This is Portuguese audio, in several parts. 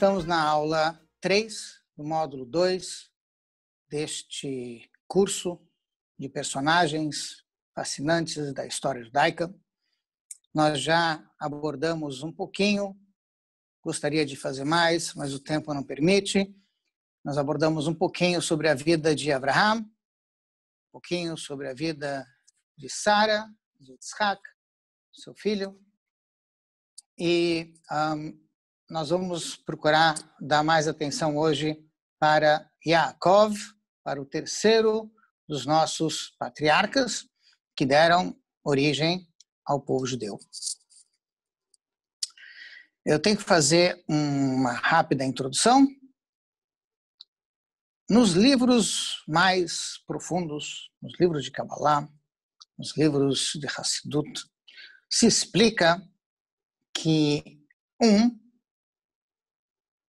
estamos na aula 3 do módulo 2 deste curso de personagens fascinantes da história judaica. Nós já abordamos um pouquinho, gostaria de fazer mais, mas o tempo não permite. Nós abordamos um pouquinho sobre a vida de Abraham, um pouquinho sobre a vida de Sara, de Yitzhak, seu filho, e nós vamos procurar dar mais atenção hoje para Yaakov, para o terceiro dos nossos patriarcas que deram origem ao povo judeu. Eu tenho que fazer uma rápida introdução. Nos livros mais profundos, nos livros de Kabbalah, nos livros de Hassidut, se explica que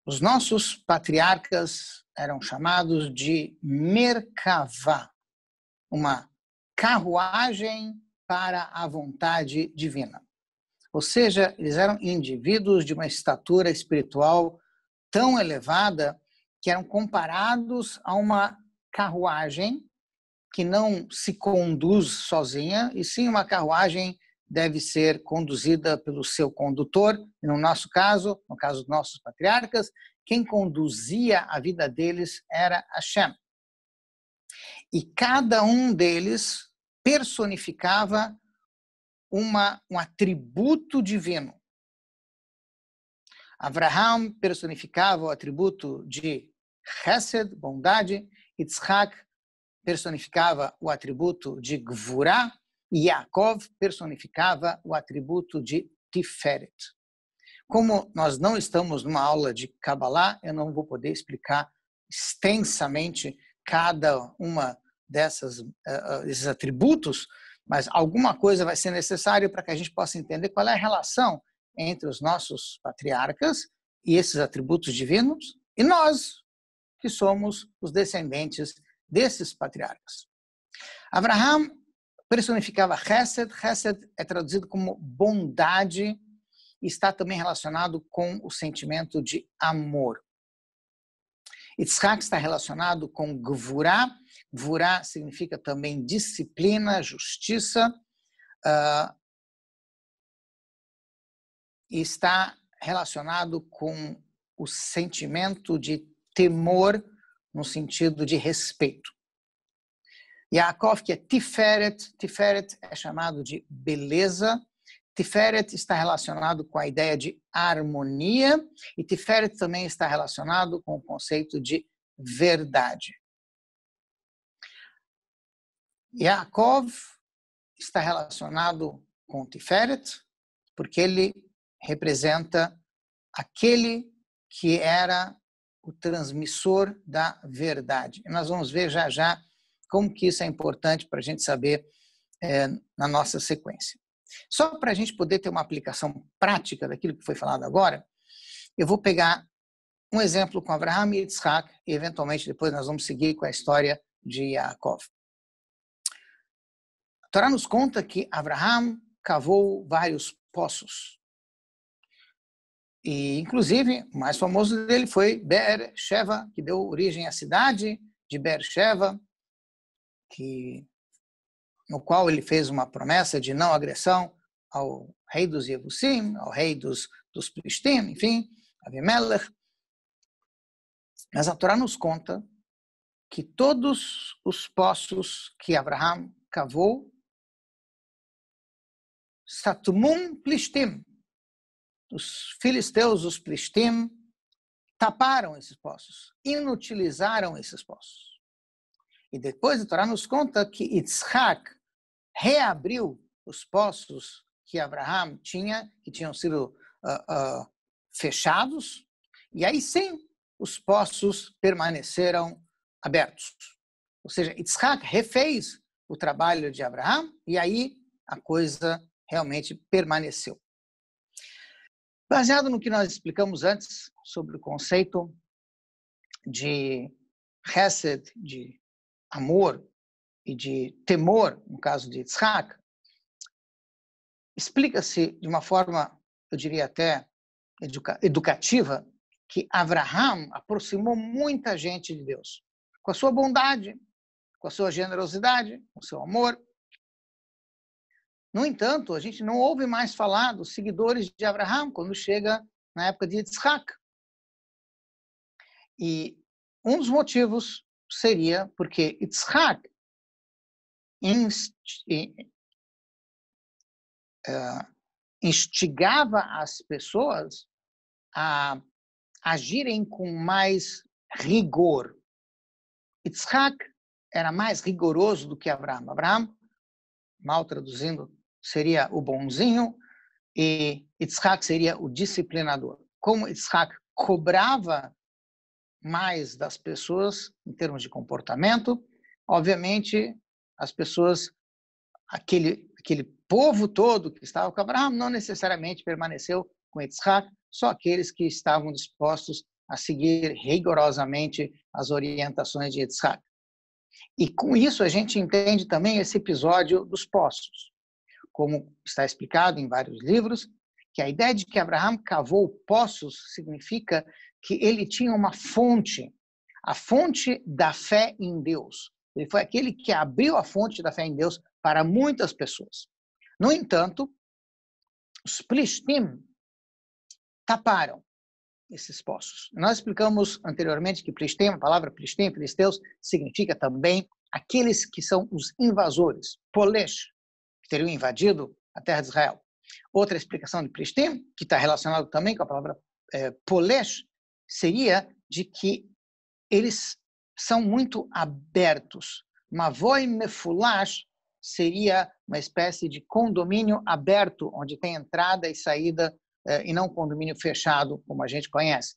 os nossos patriarcas eram chamados de Merkavá, uma carruagem para a vontade divina. Ou seja, eles eram indivíduos de uma estatura espiritual tão elevada que eram comparados a uma carruagem que não se conduz sozinha, e sim uma carruagem deve ser conduzida pelo seu condutor. E no nosso caso, no caso dos nossos patriarcas, quem conduzia a vida deles era Hashem. E cada um deles personificava um atributo divino. Abraham personificava o atributo de Chesed, bondade. Yitzhak personificava o atributo de Gvurá. E Yaakov personificava o atributo de Tiferet. Como nós não estamos numa aula de Kabbalah, eu não vou poder explicar extensamente cada uma desses atributos, mas alguma coisa vai ser necessária para que a gente possa entender qual é a relação entre os nossos patriarcas e esses atributos divinos e nós, que somos os descendentes desses patriarcas. Abraham personificava Chesed. Chesed é traduzido como bondade e está também relacionado com o sentimento de amor. Yitzhak está relacionado com Gvurá. Gvurá significa também disciplina, justiça, e está relacionado com o sentimento de temor no sentido de respeito. Yaakov, que é Tiferet. Tiferet é chamado de beleza. Tiferet está relacionado com a ideia de harmonia e Tiferet também está relacionado com o conceito de verdade. Yaakov está relacionado com Tiferet porque ele representa aquele que era o transmissor da verdade. E nós vamos ver já já como que isso é importante para a gente saber na nossa sequência. Só para a gente poder ter uma aplicação prática daquilo que foi falado agora, eu vou pegar um exemplo com Abraham e Yitzhak e eventualmente depois nós vamos seguir com a história de Yaakov. A Torá nos conta que Abraham cavou vários poços. E, inclusive, o mais famoso dele foi Beer-Sheva, que deu origem à cidade de Beer-Sheva, no qual ele fez uma promessa de não agressão ao rei dos Yebusim, ao rei dos Plishtim, enfim, Avimelech. Mas a Torá nos conta que todos os poços que Abraham cavou, Satmum Plishtim, os filisteus, os Plishtim, taparam esses poços, inutilizaram esses poços. E depois a Torá nos conta que Yitzhak reabriu os poços que Abraham tinha, que tinham sido fechados, e aí sim os poços permaneceram abertos. Ou seja, Yitzhak refez o trabalho de Abraham e aí a coisa realmente permaneceu. Baseado no que nós explicamos antes sobre o conceito de Chesed, de amor e de temor, no caso de Yitzhak, explica-se de uma forma, eu diria até educativa, que Abraham aproximou muita gente de Deus, com a sua bondade, com a sua generosidade, com o seu amor. No entanto, a gente não ouve mais falar dos seguidores de Abraham quando chega na época de Yitzhak. E um dos motivos seria porque Yitzhak instigava as pessoas a agirem com mais rigor. Yitzhak era mais rigoroso do que Abraham. Abraham, mal traduzindo, seria o bonzinho e Yitzhak seria o disciplinador. Como Yitzhak cobrava mais das pessoas em termos de comportamento, obviamente as pessoas, aquele povo todo que estava com Abraham não necessariamente permaneceu com Yitzhak, só aqueles que estavam dispostos a seguir rigorosamente as orientações de Yitzhak. E com isso a gente entende também esse episódio dos poços, como está explicado em vários livros, que a ideia de que Abraham cavou poços significa que ele tinha uma fonte, a fonte da fé em Deus. Ele foi aquele que abriu a fonte da fé em Deus para muitas pessoas. No entanto, os Plishtim taparam esses poços. Nós explicamos anteriormente que Plishtim, a palavra Plishtim, filisteus, significa também aqueles que são os invasores, Polesh, que teriam invadido a terra de Israel. Outra explicação de Plishtim, que está relacionado também com a palavra Polesh, seria de que eles são muito abertos. Mavoi Mefulash seria uma espécie de condomínio aberto, onde tem entrada e saída, e não condomínio fechado, como a gente conhece.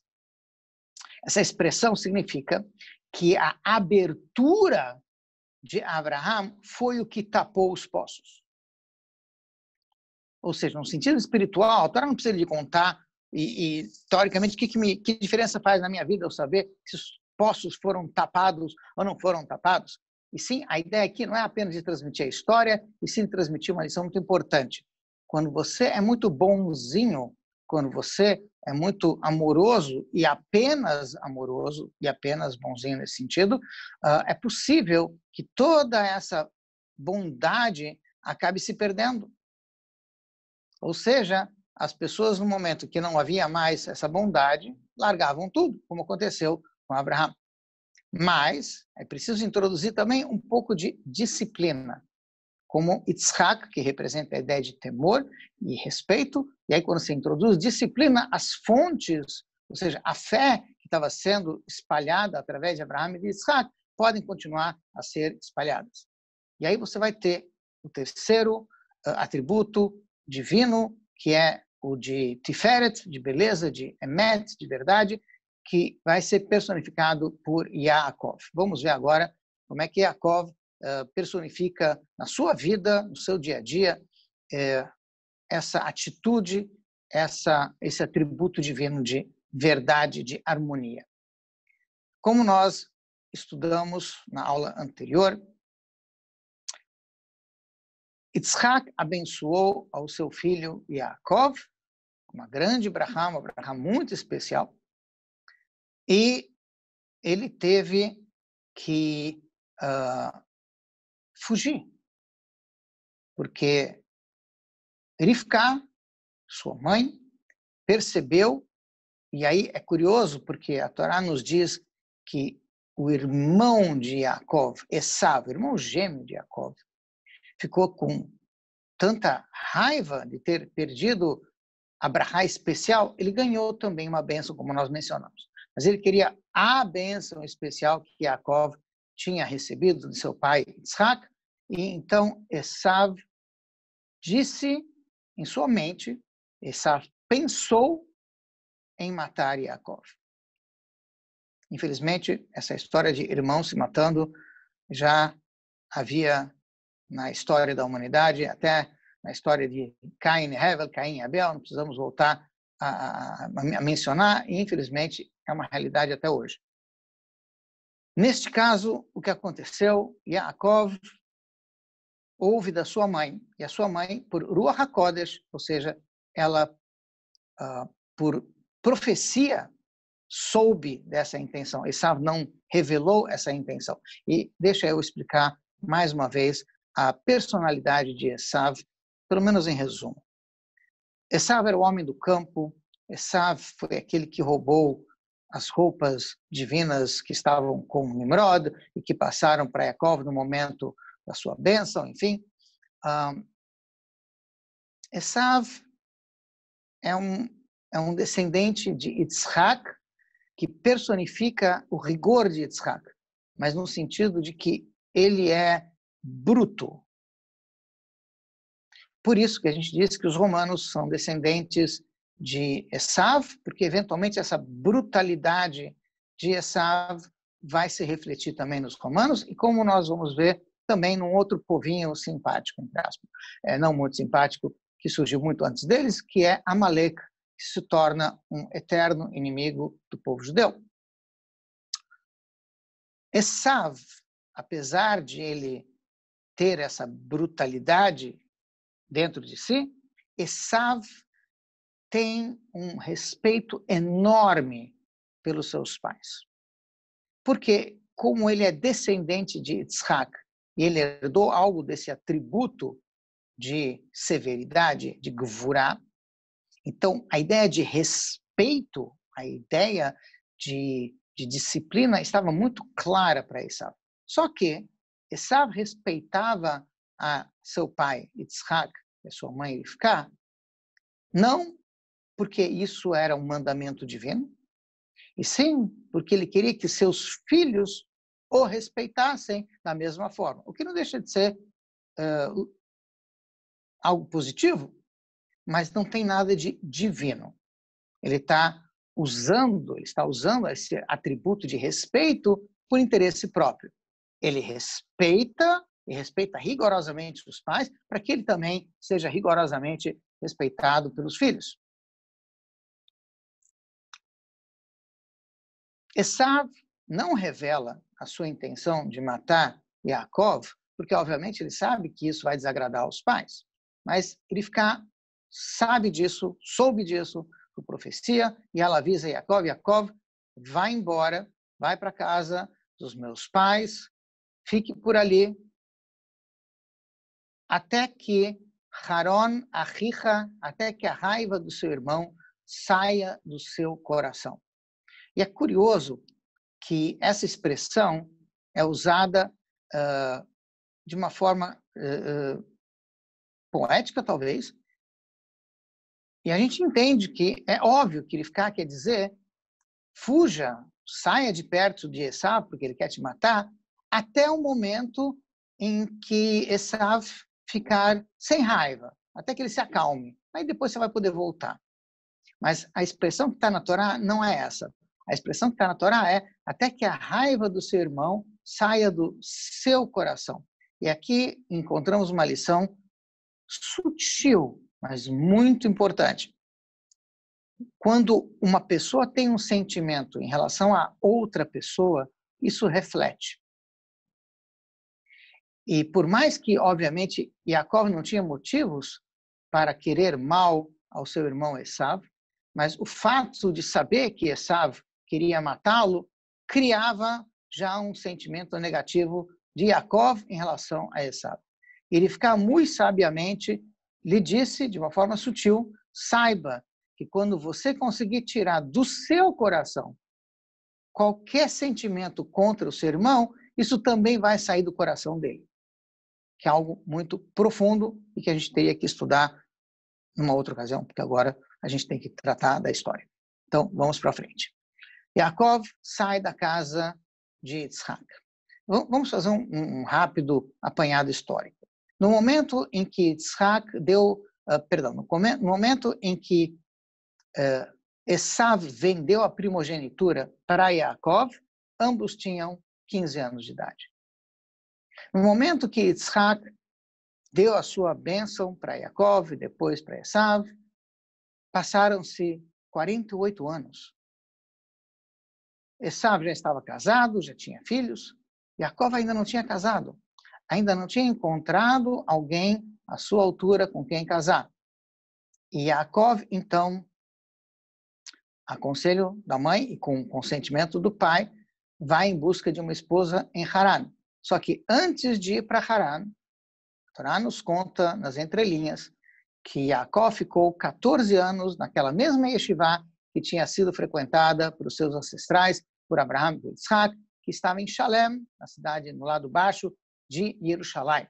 Essa expressão significa que a abertura de Abraham foi o que tapou os poços. Ou seja, no sentido espiritual, a Torá não precisa de contar, e teoricamente, que diferença faz na minha vida eu saber se os poços foram tapados ou não foram tapados? E sim, a ideia aqui não é apenas de transmitir a história, e sim de transmitir uma lição muito importante. Quando você é muito bonzinho, quando você é muito amoroso e apenas bonzinho nesse sentido, é possível que toda essa bondade acabe se perdendo. Ou seja, as pessoas, no momento que não havia mais essa bondade, largavam tudo, como aconteceu com Abraham. Mas é preciso introduzir também um pouco de disciplina, como Yitzhak, que representa a ideia de temor e respeito, e aí quando se introduz disciplina, as fontes, ou seja, a fé que estava sendo espalhada através de Abraham e de Yitzhak, podem continuar a ser espalhadas. E aí você vai ter o terceiro atributo divino, que é o de Tiferet, de beleza, de Emet, de verdade, que vai ser personificado por Yaakov. Vamos ver agora como é que Yaakov personifica na sua vida, no seu dia a dia, essa atitude, esse atributo divino de verdade, de harmonia. Como nós estudamos na aula anterior, Yitzhak abençoou ao seu filho Yaakov, uma grande brachá, uma brachá muito especial, e ele teve que fugir, porque Rivka, sua mãe, percebeu, e aí é curioso, porque a Torá nos diz que o irmão de Yaakov, Esav, irmão gêmeo de Yaakov, ficou com tanta raiva de ter perdido a brachá especial, ele ganhou também uma bênção, como nós mencionamos. Mas ele queria a bênção especial que Yaakov tinha recebido de seu pai Yitzhak, e então Esav disse em sua mente, Esav pensou em matar Yaakov. Infelizmente, essa história de irmãos se matando já havia na história da humanidade, até na história de Caim e Hevel, Caim e Abel, não precisamos voltar a mencionar, e infelizmente é uma realidade até hoje. Neste caso, o que aconteceu, Yaakov ouve da sua mãe, e a sua mãe, por Ruach HaKodesh, ou seja, ela, por profecia, soube dessa intenção. Esav não revelou essa intenção. E deixa eu explicar mais uma vez a personalidade de Esav, pelo menos em resumo. Esav era o homem do campo. Esav foi aquele que roubou as roupas divinas que estavam com Nimrod e que passaram para Yaakov no momento da sua bênção, enfim. Esav é um descendente de Yitzhak, que personifica o rigor de Yitzhak, mas no sentido de que ele é bruto. Por isso que a gente diz que os romanos são descendentes de Esav, porque eventualmente essa brutalidade de Esav vai se refletir também nos romanos, e como nós vamos ver também num outro povinho simpático, entre aspas, não muito simpático, que surgiu muito antes deles, que é Amalek, que se torna um eterno inimigo do povo judeu. Esav, apesar de ele ter essa brutalidade dentro de si, Esav tem um respeito enorme pelos seus pais. Porque, como ele é descendente de Yitzhak, e ele herdou algo desse atributo de severidade, de gvurá, então a ideia de respeito, a ideia de disciplina estava muito clara para Esav. Só que Esav respeitava a seu pai Yitzhak e a sua mãe Rivká, não porque isso era um mandamento divino, e sim porque ele queria que seus filhos o respeitassem da mesma forma, o que não deixa de ser algo positivo, mas não tem nada de divino. Ele está usando esse atributo de respeito por interesse próprio. Ele respeita e respeita rigorosamente os pais para que ele também seja rigorosamente respeitado pelos filhos. Esav não revela a sua intenção de matar Yaakov, porque obviamente ele sabe que isso vai desagradar aos pais. Mas Rivká sabe disso, soube disso por profecia, e ela avisa Yaakov: Yaakov, vai embora, vai para a casa dos meus pais, fique por ali, até que Haron Achicha, até que a raiva do seu irmão saia do seu coração. E é curioso que essa expressão é usada de uma forma poética, talvez, e a gente entende que é óbvio que Rivká quer dizer: fuja, saia de perto de Esav, porque ele quer te matar, até o momento em que Esav ficar sem raiva, até que ele se acalme. Aí depois você vai poder voltar. Mas a expressão que está na Torá não é essa. A expressão que está na Torá é até que a raiva do seu irmão saia do seu coração. E aqui encontramos uma lição sutil, mas muito importante. Quando uma pessoa tem um sentimento em relação a outra pessoa, isso reflete. E por mais que, obviamente, Yaakov não tinha motivos para querer mal ao seu irmão Esav, mas o fato de saber que Esav queria matá-lo criava já um sentimento negativo de Yaakov em relação a Esav. Ele fica muito sabiamente, lhe disse de uma forma sutil: saiba que quando você conseguir tirar do seu coração qualquer sentimento contra o seu irmão, isso também vai sair do coração dele. Que é algo muito profundo e que a gente teria que estudar numa outra ocasião, porque agora a gente tem que tratar da história. Então, vamos para frente. Yaakov sai da casa de Yitzhak. Vamos fazer um rápido apanhado histórico. No momento em que Yitzhak deu, no momento em que Esav vendeu a primogenitura para Yaakov, ambos tinham 15 anos de idade. No momento que Yitzhak deu a sua bênção para Yaakov e depois para Esav, passaram-se 48 anos. Esav já estava casado, já tinha filhos. Yaakov ainda não tinha casado. Ainda não tinha encontrado alguém à sua altura com quem casar. E Yaakov, então, a conselho da mãe e com o consentimento do pai, vai em busca de uma esposa em Haran. Só que antes de ir para Haran, a Torá nos conta, nas entrelinhas, que Jacó ficou 14 anos naquela mesma yeshiva que tinha sido frequentada por seus ancestrais, por Abraham e por Isaac, que estava em Shalem, na cidade no lado baixo de Jerusalém.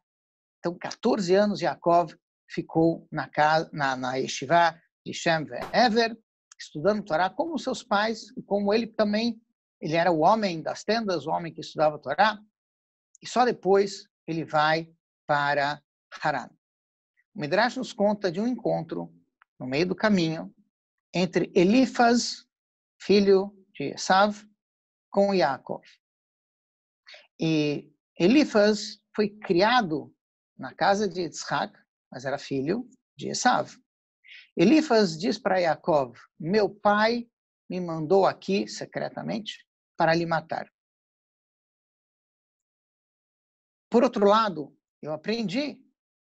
Então, 14 anos Jacó ficou na yeshiva de Shem Ve'ever, estudando Torá como seus pais, e como ele também, ele era o homem das tendas, o homem que estudava Torá, e só depois ele vai para Haran. O Midrash nos conta de um encontro no meio do caminho entre Elifaz, filho de Esav, com Yaakov. E Elifaz foi criado na casa de Yitzhak, mas era filho de Esav. Elifaz diz para Yaakov: meu pai me mandou aqui secretamente para lhe matar. Por outro lado, eu aprendi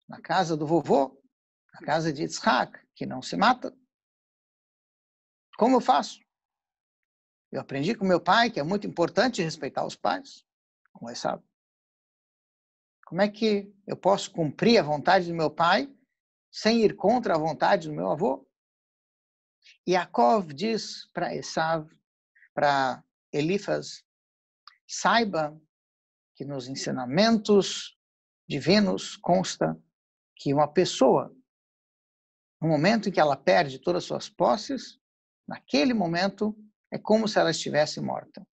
na casa do vovô, na casa de Yitzhak, que não se mata. Como eu faço? Eu aprendi com meu pai que é muito importante respeitar os pais, como ele sabe. Como é que eu posso cumprir a vontade do meu pai sem ir contra a vontade do meu avô? E Yaakov diz para Esav, para Elifaz, saiba que nos ensinamentos divinos consta que uma pessoa, no momento em que ela perde todas as suas posses, naquele momento é como se ela estivesse morta.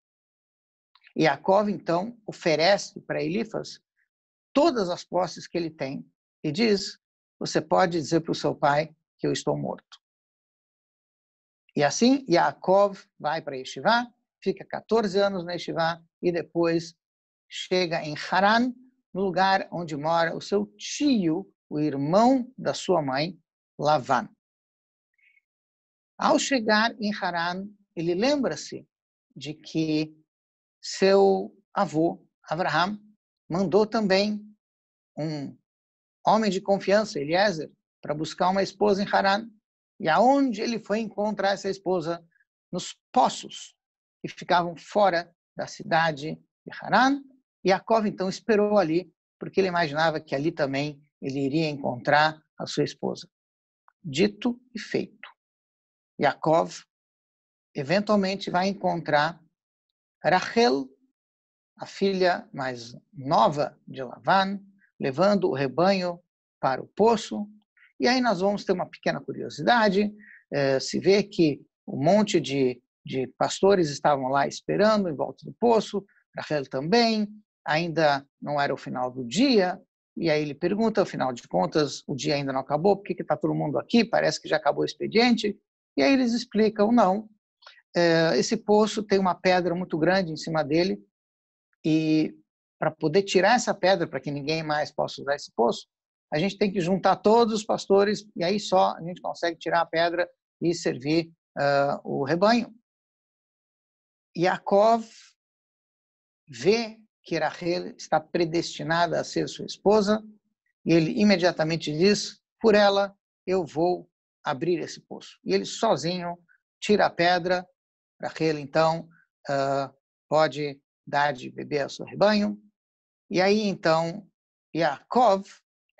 E Yaakov, então, oferece para Elifaz todas as posses que ele tem e diz: você pode dizer para o seu pai que eu estou morto. E assim, Yaakov vai para Yeshiva, fica 14 anos na Yeshiva e depois chega em Haran, no lugar onde mora o seu tio, o irmão da sua mãe, Lavan. Ao chegar em Haran, ele lembra-se de que seu avô, Abraham, mandou também um homem de confiança, Eliezer, para buscar uma esposa em Haran. E aonde ele foi encontrar essa esposa? Nos poços que ficavam fora da cidade de Haran. E Yaakov, então, esperou ali, porque ele imaginava que ali também ele iria encontrar a sua esposa. Dito e feito. Yaakov, eventualmente, vai encontrar Rachel, a filha mais nova de Lavan, levando o rebanho para o poço. E aí nós vamos ter uma pequena curiosidade, se vê que um monte de pastores estavam lá esperando em volta do poço, Rachel também, ainda não era o final do dia, e aí ele pergunta, afinal de contas, o dia ainda não acabou, por que está todo mundo aqui? Parece que já acabou o expediente. E aí eles explicam, não, esse poço tem uma pedra muito grande em cima dele, e para poder tirar essa pedra, para que ninguém mais possa usar esse poço, a gente tem que juntar todos os pastores, e aí só a gente consegue tirar a pedra e servir o rebanho. Yaakov vê que Rachel está predestinada a ser sua esposa, e ele imediatamente diz, por ela eu vou abrir esse poço. E ele sozinho tira a pedra. Rachel, então, pode dar de beber ao seu rebanho. E aí, então, Yaakov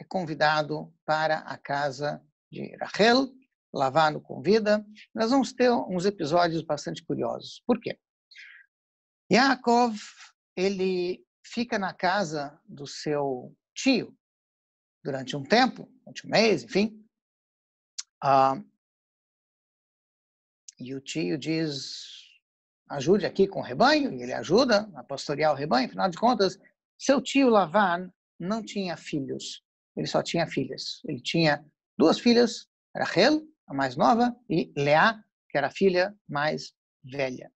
é convidado para a casa de Rachel, Lavan o convida. Nós vamos ter uns episódios bastante curiosos. Por quê? Yaakov, ele fica na casa do seu tio durante um tempo, durante um mês, enfim. E o tio diz, ajude aqui com o rebanho, e ele ajuda a pastorear o rebanho. Afinal de contas, seu tio Lavan não tinha filhos, ele só tinha filhas. Ele tinha duas filhas, Rachel, a mais nova, e Leá, que era a filha mais velha.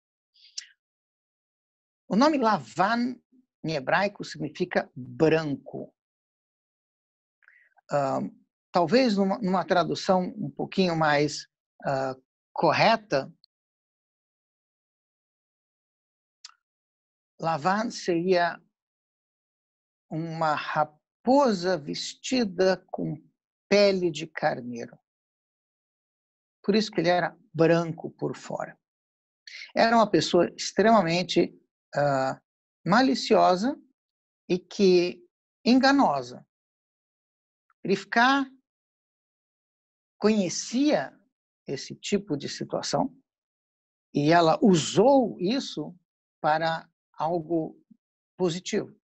O nome Lavan, em hebraico, significa branco. Talvez numa tradução um pouquinho mais correta, Lavan seria uma raposa vestida com pele de carneiro. Por isso que ele era branco por fora. Era uma pessoa extremamente maliciosa e que enganosa. Rivka conhecia esse tipo de situação e ela usou isso para algo positivo.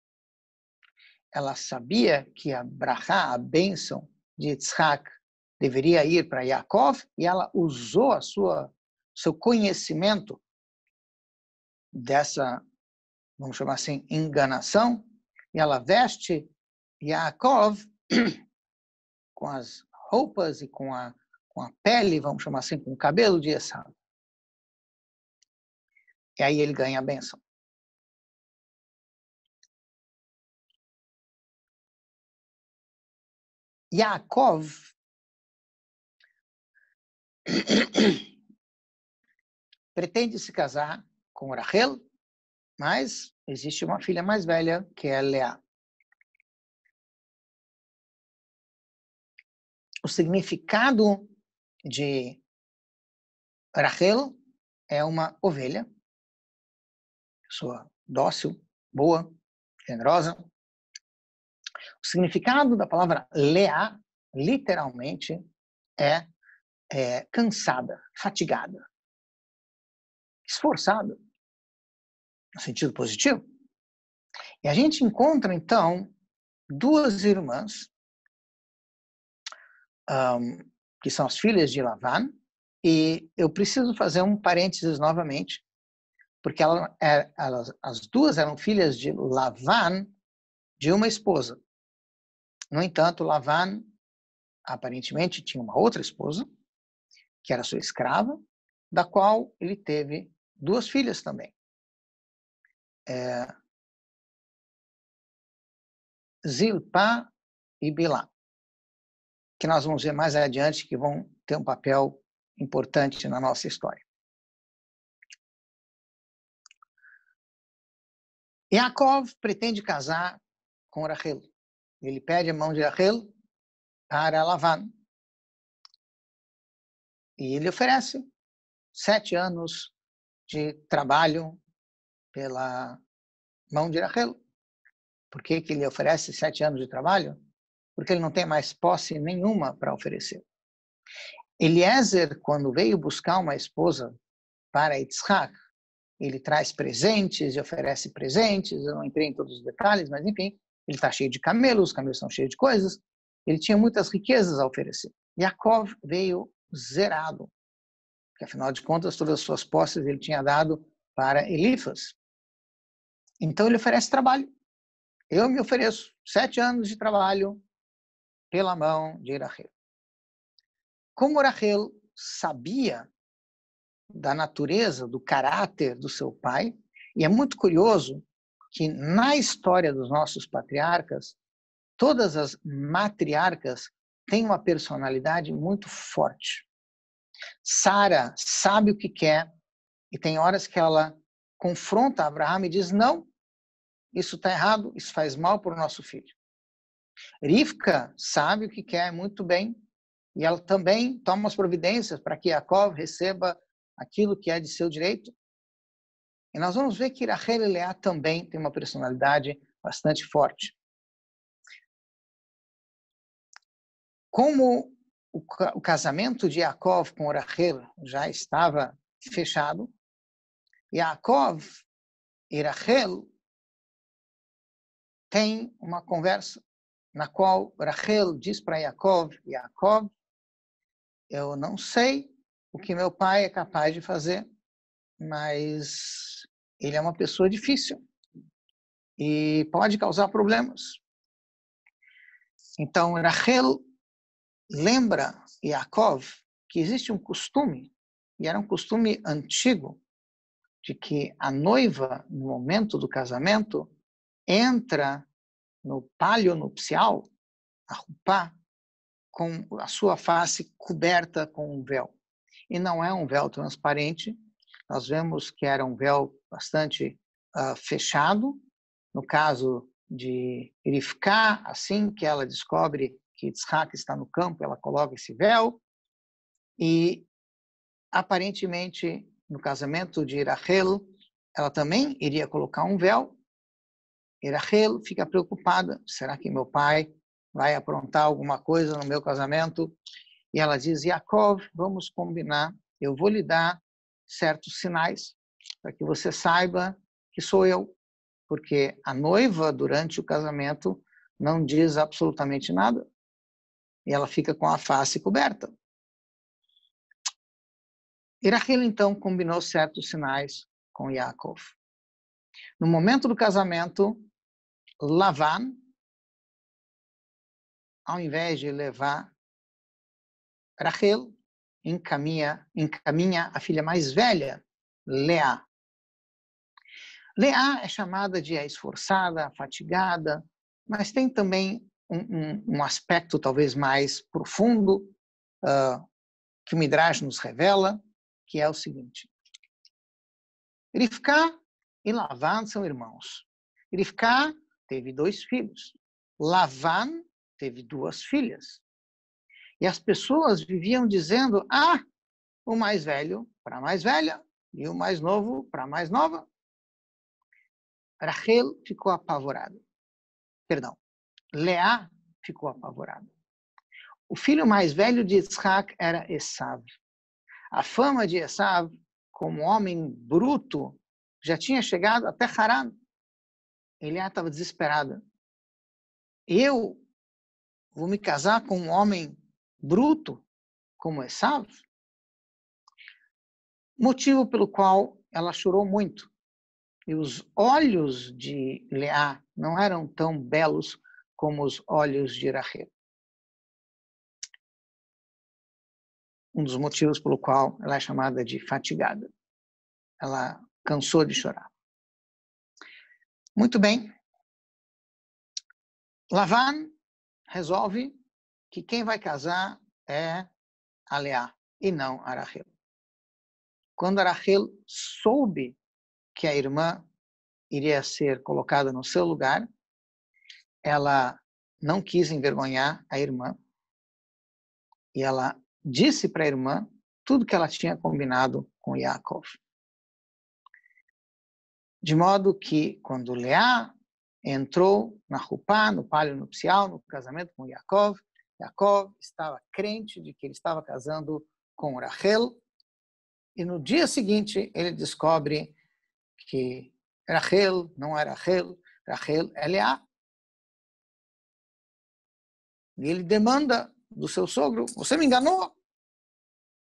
Ela sabia que a brachá, a bênção de Yitzhak, deveria ir para Yaakov e ela usou seu conhecimento dessa, vamos chamar assim, enganação, e ela veste Yaakov com as roupas e com a pele, vamos chamar assim, com o cabelo de Esaú. E aí ele ganha a bênção. Yaakov pretende se casar com Rachel, mas existe uma filha mais velha, que é Leá. O significado de Rachel é uma ovelha, pessoa dócil, boa, generosa. O significado da palavra Leá, literalmente, é cansada, fatigada, esforçada, no sentido positivo. E a gente encontra, então, duas irmãs, que são as filhas de Lavan, e eu preciso fazer um parênteses novamente, porque as duas eram filhas de Lavan, de uma esposa. No entanto, Lavan aparentemente tinha uma outra esposa, que era sua escrava, da qual ele teve duas filhas também. Zilpá e Bilá, que nós vamos ver mais adiante, que vão ter um papel importante na nossa história. Yaakov pretende casar com Rachel. Ele pede a mão de Rachel para Lavan. E ele oferece 7 anos de trabalho pela mão de Rachel. Por que ele oferece 7 anos de trabalho? Porque ele não tem mais posse nenhuma para oferecer. Eliezer, quando veio buscar uma esposa para Yitzhak, ele traz presentes e oferece presentes, eu não entrei em todos os detalhes, mas enfim, ele está cheio de camelos, os camelos estão cheios de coisas, ele tinha muitas riquezas a oferecer. Yaakov veio zerado, porque afinal de contas todas as suas posses ele tinha dado para Elifas. Então ele oferece trabalho. Eu me ofereço 7 anos de trabalho pela mão de Rachel. Como Rachel sabia da natureza, do caráter do seu pai, e é muito curioso que na história dos nossos patriarcas, todas as matriarcas têm uma personalidade muito forte. Sara sabe o que quer e tem horas que ela confronta Abraão e diz, não, isso está errado, isso faz mal para o nosso filho. Rivka sabe o que quer muito bem e ela também toma as providências para que Yaakov receba aquilo que é de seu direito. E nós vamos ver que Rachel e Leá também têm uma personalidade bastante forte. Como o casamento de Yaakov com Rachel já estava fechado, Yaakov e Rachel têm uma conversa na qual Rachel diz para Yaakov, eu não sei o que meu pai é capaz de fazer, mas ele é uma pessoa difícil e pode causar problemas. Então, Rachel lembra Yaakov que existe um costume, e era um costume antigo, de que a noiva, no momento do casamento, entra no palio nupcial, a rupá, com a sua face coberta com um véu. E não é um véu transparente, nós vemos que era um véu bastante fechado. No caso de Rivka, assim que ela descobre que Yitzhak está no campo, ela coloca esse véu e aparentemente no casamento de Rachel, ela também iria colocar um véu. E Rachel fica preocupada, será que meu pai vai aprontar alguma coisa no meu casamento? E ela diz, Yaakov, vamos combinar, eu vou lhe dar certos sinais para que você saiba que sou eu, porque a noiva, durante o casamento, não diz absolutamente nada, e ela fica com a face coberta. E Rachel, então, combinou certos sinais com Yaakov. No momento do casamento, Lavan, ao invés de levar Rachel, encaminha a filha mais velha, Leá. Leá é chamada de a esforçada, a fatigada, mas tem também um aspecto talvez mais profundo que o Midrash nos revela, que é o seguinte. Rivká e Lavan são irmãos. Rivká teve 2 filhos. Lavan teve 2 filhas. E as pessoas viviam dizendo, o mais velho para a mais velha e o mais novo para a mais nova. Rachel ficou apavorada. Perdão, Leá ficou apavorada. O filho mais velho de Yitzhak era Esav. A fama de Esav, como homem bruto, já tinha chegado até Haran. Ele estava desesperada. Eu vou me casar com um homem bruto como Esav? Motivo pelo qual ela chorou muito. E os olhos de Leá não eram tão belos como os olhos de Rachel. Um dos motivos pelo qual ela é chamada de fatigada. Ela cansou de chorar. Muito bem. Lavan resolve que quem vai casar é a Leá e não a Rachel. Quando a Rachel soube que a irmã iria ser colocada no seu lugar, ela não quis envergonhar a irmã e ela disse para a irmã tudo que ela tinha combinado com Yaakov. De modo que, quando Leá entrou na Rupá, no palio nupcial, no casamento com Yaakov, Yaakov estava crente de que ele estava casando com Rachel, e no dia seguinte ele descobre que Rachel não é Rachel, Rachel é Leá. E ele demanda do seu sogro, você me enganou?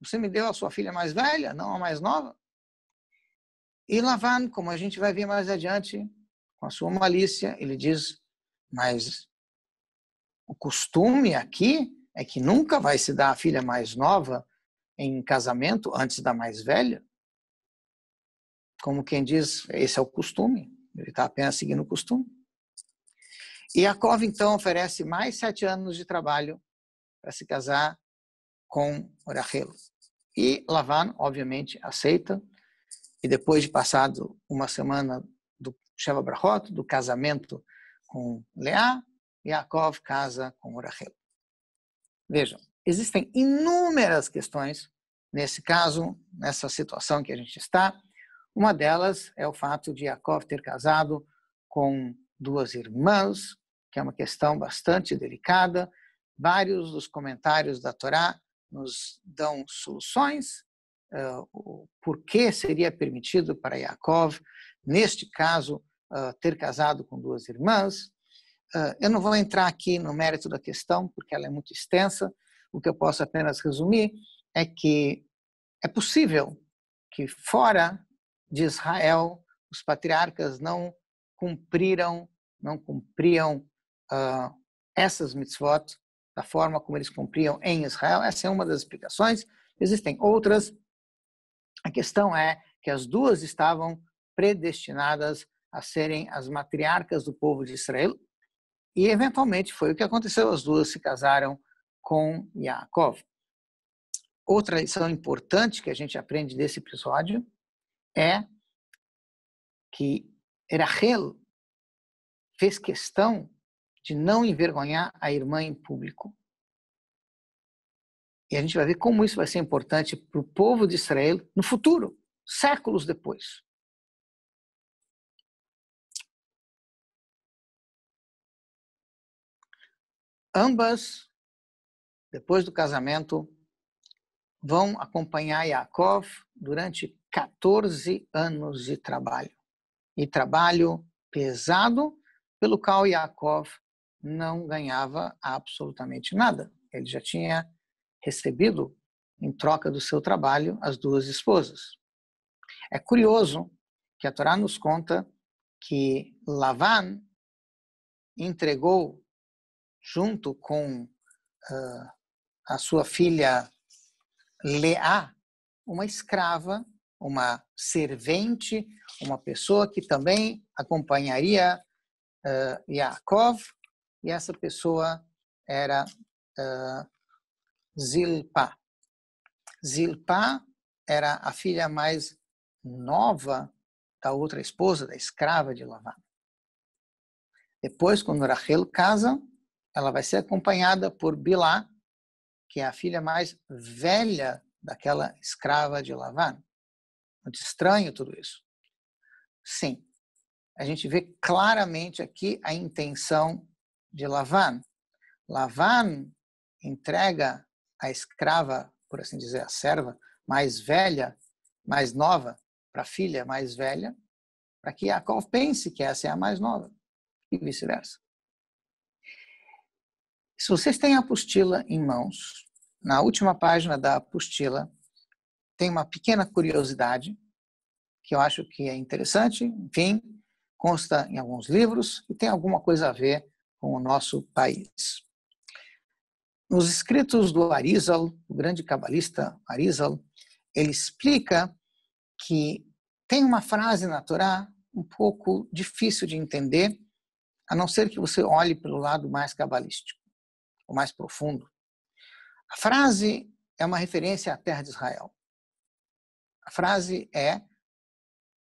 Você me deu a sua filha mais velha, não a mais nova? E Lavan, como a gente vai ver mais adiante, com a sua malícia, ele diz, mas o costume aqui é que nunca vai se dar a filha mais nova em casamento antes da mais velha. Como quem diz, esse é o costume. Ele está apenas seguindo o costume. E Yaakov, então, oferece mais 7 anos de trabalho para se casar com Rachel. E Lavan, obviamente, aceita. E depois de passado uma semana do Sheva Brachot, do casamento com Leá, Yaakov casa com Rachel. Vejam, existem inúmeras questões nesse caso, nessa situação que a gente está. Uma delas é o fato de Yaakov ter casado com 2 irmãs, que é uma questão bastante delicada. Vários dos comentários da Torá nos dão soluções, o porquê seria permitido para Yaakov, neste caso, ter casado com 2 irmãs. Eu não vou entrar aqui no mérito da questão, porque ela é muito extensa. O que eu posso apenas resumir é que é possível que fora de Israel os patriarcas não cumpriam essas mitzvot da forma como eles cumpriam em Israel. Essa é uma das explicações. Existem outras. A questão é que as 2 estavam predestinadas a serem as matriarcas do povo de Israel e, eventualmente, foi o que aconteceu. As 2 se casaram com Yaakov. Outra lição importante que a gente aprende desse episódio é que Rachel fez questão de não envergonhar a irmã em público. E a gente vai ver como isso vai ser importante para o povo de Israel no futuro. séculos depois. Ambas, depois do casamento, vão acompanhar Yaakov durante 14 anos de trabalho. E trabalho pesado, pelo qual Yaakov não ganhava absolutamente nada. Ele já tinha recebido, em troca do seu trabalho, as duas esposas. É curioso que a Torá nos conta que Lavan entregou, junto com a sua filha Leá, uma escrava, uma servente, uma pessoa que também acompanharia Yaakov, e essa pessoa era Zilpá. Zilpá era a filha mais nova da outra esposa, da escrava de Lavan. Depois, quando Rachel casa, ela vai ser acompanhada por Bilá, que é a filha mais velha daquela escrava de Lavan. Muito estranho tudo isso. Sim, a gente vê claramente aqui a intenção de Lavan. Lavan entrega a escrava, por assim dizer, a serva mais velha, mais nova, para a filha mais velha, para que Yaakov pense que essa é a mais nova, e vice-versa. Se vocês têm a apostila em mãos, na última página da apostila tem uma pequena curiosidade que eu acho que é interessante, enfim, consta em alguns livros e tem alguma coisa a ver com o nosso país. Nos escritos do Arizal, o grande cabalista Arizal, ele explica que tem uma frase na Torá um pouco difícil de entender, a não ser que você olhe pelo lado mais cabalístico, o mais profundo. A frase é uma referência à terra de Israel. A frase é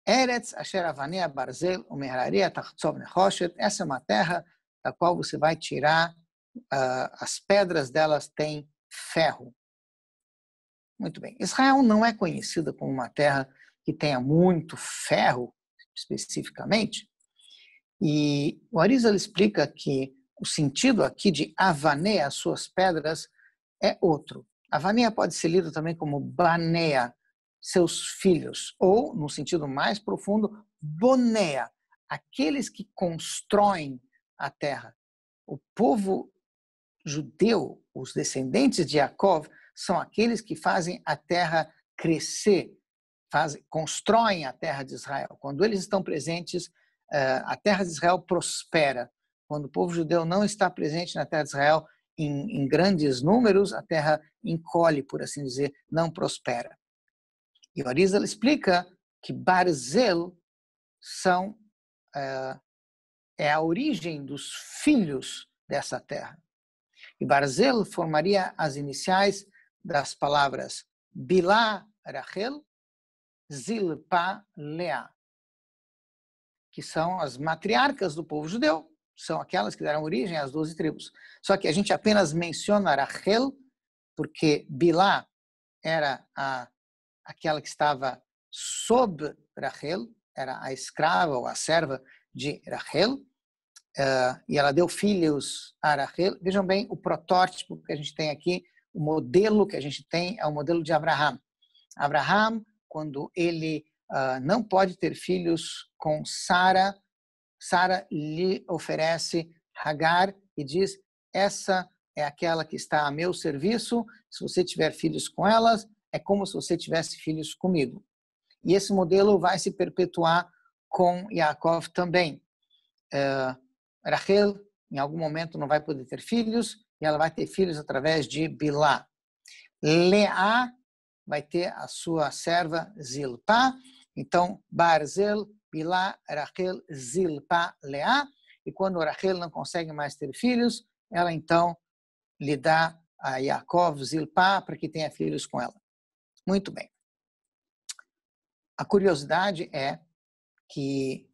Eretz asher avanea barzel umehararea tachtzov nechoshet. Essa é uma terra da qual você vai tirar, as pedras delas têm ferro. Muito bem. Israel não é conhecida como uma terra que tenha muito ferro, especificamente. E o Arizal explica que o sentido aqui de avanea, as suas pedras, é outro. Avanea pode ser lido também como banea, seus filhos, ou, no sentido mais profundo, bonea, aqueles que constroem a terra. O povo judeu, os descendentes de Yaakov, são aqueles que fazem a terra crescer, constroem a terra de Israel. Quando eles estão presentes, a terra de Israel prospera. Quando o povo judeu não está presente na terra de Israel em grandes números, a terra encolhe, por assim dizer, não prospera. E o Arizal explica que Barzel é a origem dos filhos dessa terra. E Barzel formaria as iniciais das palavras Bilá, Rachel, Zilpá, Leá, que são as matriarcas do povo judeu, são aquelas que deram origem às 12 tribos. Só que a gente apenas menciona Rachel, porque Bilá era aquela que estava sob Rachel, era a escrava ou a serva de Rachel, e ela deu filhos a Rachel. Vejam bem o protótipo que a gente tem aqui, o modelo que a gente tem é o modelo de Abraham. Abraham, quando ele não pode ter filhos com Sara, Sara lhe oferece Hagar e diz, essa é aquela que está a meu serviço, se você tiver filhos com elas, é como se você tivesse filhos comigo. E esse modelo vai se perpetuar com Yaakov também. Rachel, em algum momento, não vai poder ter filhos, e ela vai ter filhos através de Bilá. Leá vai ter a sua serva Zilpá. Então, Barzel, Bilá, Rachel, Zilpá, Leá. E quando Rachel não consegue mais ter filhos, ela então lhe dá a Yaakov, Zilpá, para que tenha filhos com ela. Muito bem. A curiosidade é que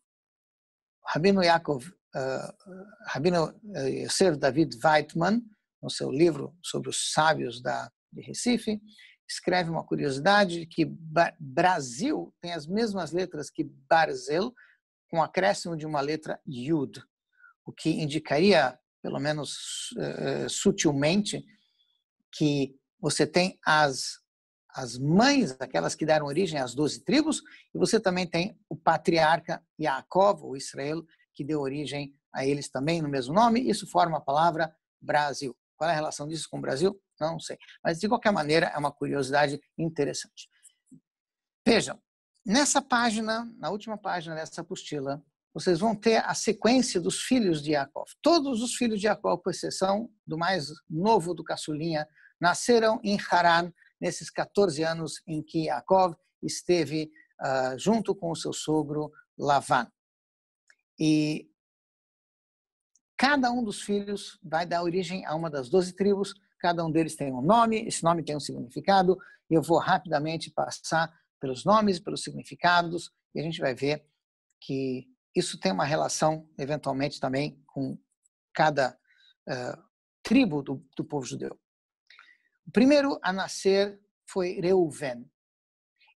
Rabino Yosef David Weitman, no seu livro sobre os sábios de Recife, escreve uma curiosidade que Brasil tem as mesmas letras que Barzel, com acréscimo de uma letra Yud, o que indicaria, pelo menos sutilmente, que você tem as mães, aquelas que deram origem às 12 tribos, e você também tem o patriarca Yaakov, ou Israel, que deu origem a eles também no mesmo nome. Isso forma a palavra Brasil. Qual é a relação disso com o Brasil? Não sei. Mas, de qualquer maneira, é uma curiosidade interessante. Vejam, nessa página, na última página dessa apostila, vocês vão ter a sequência dos filhos de Yaakov. Todos os filhos de Yaakov, com exceção do mais novo, do caçulinha, nasceram em Haran, nesses 14 anos em que Yaakov esteve junto com o seu sogro Lavan. E cada um dos filhos vai dar origem a uma das 12 tribos, cada um deles tem um nome, esse nome tem um significado, e eu vou rapidamente passar pelos nomes, pelos significados, e a gente vai ver que isso tem uma relação, eventualmente, também com cada tribo do povo judeu. O primeiro a nascer foi Reuven.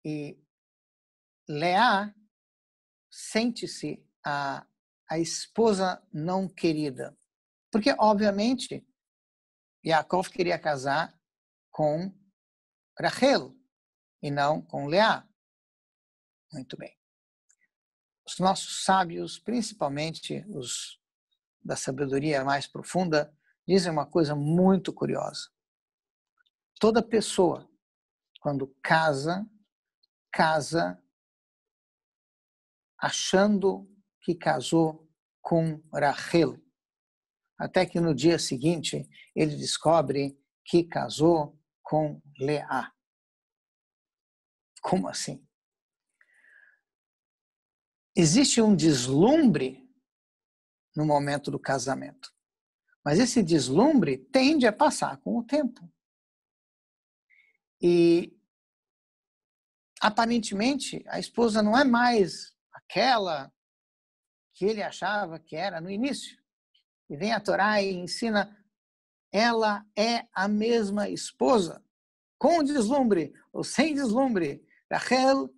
E Leá sente-se a esposa não querida. Porque, obviamente, Yaakov queria casar com Rachel e não com Leá. Muito bem. Os nossos sábios, principalmente os da sabedoria mais profunda, dizem uma coisa muito curiosa. Toda pessoa, quando casa achando que casou com Rachel. Até que no dia seguinte ele descobre que casou com Leá. Como assim? Existe um deslumbre no momento do casamento, mas esse deslumbre tende a passar com o tempo. E aparentemente a esposa não é mais aquela que ele achava que era no início. E vem a Torá e ensina, ela é a mesma esposa, com deslumbre ou sem deslumbre. Rachel,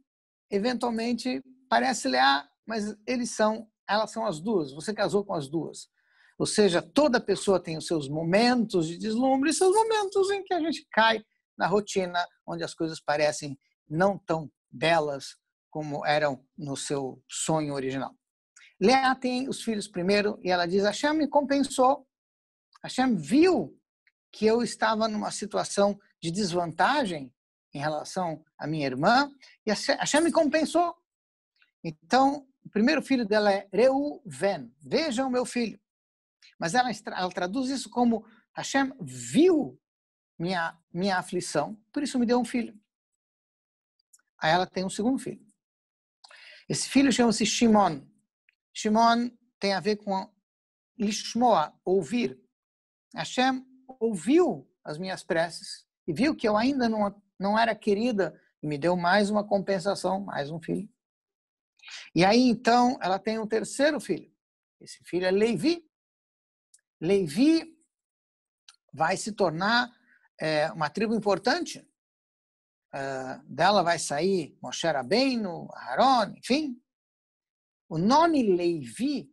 eventualmente, parece Leá, mas elas são as duas, você casou com as duas. Ou seja, toda pessoa tem os seus momentos de deslumbre e seus momentos em que a gente cai na rotina, onde as coisas parecem não tão belas como eram no seu sonho original. Leá tem os filhos primeiro e ela diz, Hashem me compensou. Hashem viu que eu estava numa situação de desvantagem em relação à minha irmã e Hashem me compensou. Então, o primeiro filho dela é Reuven. Vejam o meu filho. Mas ela traduz isso como Hashem viu minha aflição, por isso me deu um filho. Aí ela tem um segundo filho. Esse filho chama-se Shimon. Shimon tem a ver com lishmoa, ouvir. Hashem ouviu as minhas preces e viu que eu ainda não era querida e me deu mais uma compensação, mais um filho. E aí, então, ela tem um terceiro filho. Esse filho é Levi. Levi vai se tornar uma tribo importante. Dela vai sair Moshe Rabbeinu, Aharon, enfim. O nome Levi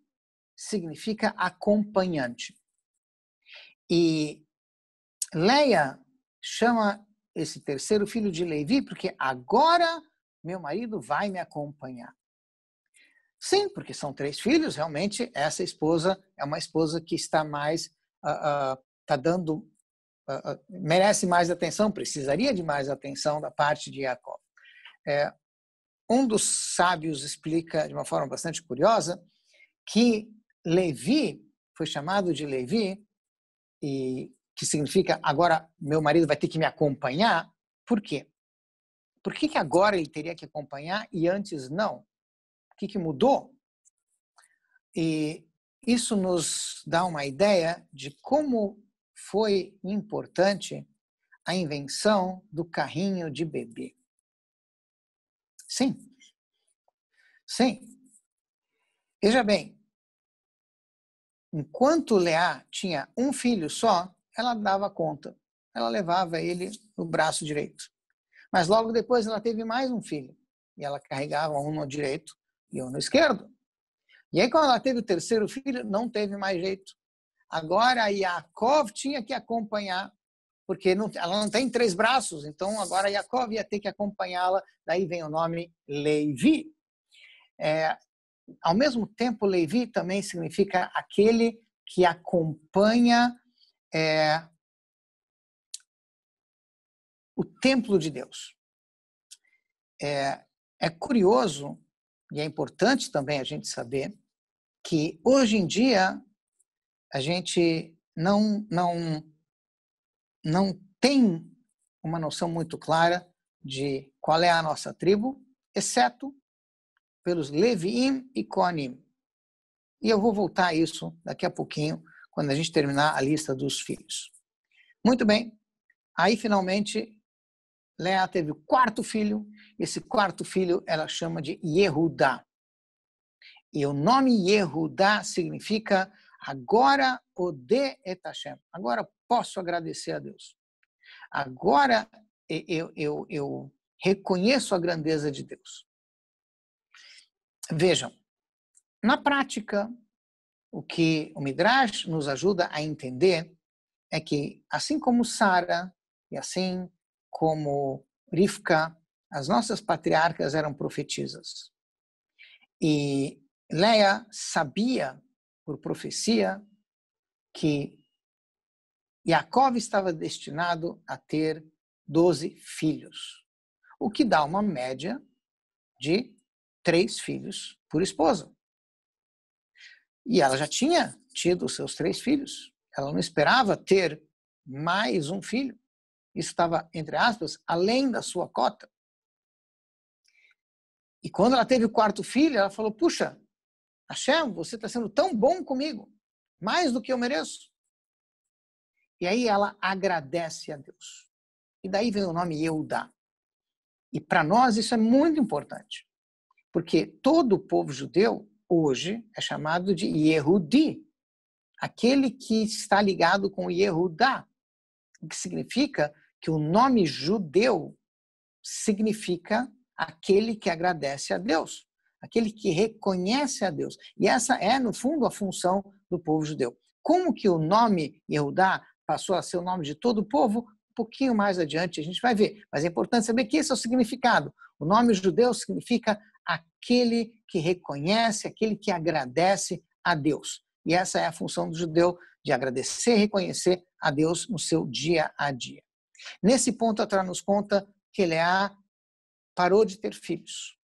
significa acompanhante. E Leia chama esse terceiro filho de Levi porque agora meu marido vai me acompanhar. Sim, porque são 3 filhos, realmente essa esposa é uma esposa que está mais, merece mais atenção, precisaria de mais atenção da parte de Jacob. Um dos sábios explica de uma forma bastante curiosa que Levi foi chamado de Levi, e que significa agora meu marido vai ter que me acompanhar. Por quê? Por que agora ele teria que acompanhar e antes não? O que mudou? E isso nos dá uma ideia de como foi importante a invenção do carrinho de bebê. Sim. Sim. Veja bem, enquanto Leá tinha um filho só, ela dava conta. Ela levava ele no braço direito. Mas logo depois ela teve mais um filho. E ela carregava um no direito e um no esquerdo. E aí, quando ela teve o terceiro filho, não teve mais jeito. Agora, Yaakov tinha que acompanhar, porque ela não tem 3 braços, então agora Yaakov ia ter que acompanhá-la. Daí vem o nome Levi. Ao mesmo tempo, Levi também significa aquele que acompanha o templo de Deus. É curioso, e é importante também a gente saber, que hoje em dia a gente não tem uma noção muito clara de qual é a nossa tribo, exceto pelos Leviim e Koanim. E eu vou voltar a isso daqui a pouquinho, quando a gente terminar a lista dos filhos. Muito bem. Aí, finalmente, Leá teve o 4º filho. Esse 4º filho ela chama de Yehudá. E o nome Yehudá significa agora ode et Hashem. Agora posso agradecer a Deus. Agora eu reconheço a grandeza de Deus. Vejam, na prática, o que o Midrash nos ajuda a entender é que, assim como Sara e assim como Rivka, as nossas patriarcas eram profetisas. E Leia sabia, por profecia, que Yaakov estava destinado a ter 12 filhos, o que dá uma média de 3 filhos por esposa. E ela já tinha tido os seus 3 filhos. Ela não esperava ter mais um filho. Isso estava, entre aspas, além da sua cota. E quando ela teve o 4º filho, ela falou, puxa, Hashem, você está sendo tão bom comigo, mais do que eu mereço. E aí ela agradece a Deus. E daí vem o nome Yehudá. E para nós isso é muito importante, porque todo o povo judeu hoje é chamado de Yehudi, aquele que está ligado com Yehudá, o que significa que o nome judeu significa aquele que agradece a Deus, aquele que reconhece a Deus. E essa é, no fundo, a função do povo judeu. Como que o nome Yehudá passou a ser o nome de todo o povo? Um pouquinho mais adiante a gente vai ver. Mas é importante saber que esse é o significado. O nome judeu significa aquele que reconhece, aquele que agradece a Deus. E essa é a função do judeu, de agradecer e reconhecer a Deus no seu dia a dia. Nesse ponto, a Torá nos conta que Leá parou de ter filhos.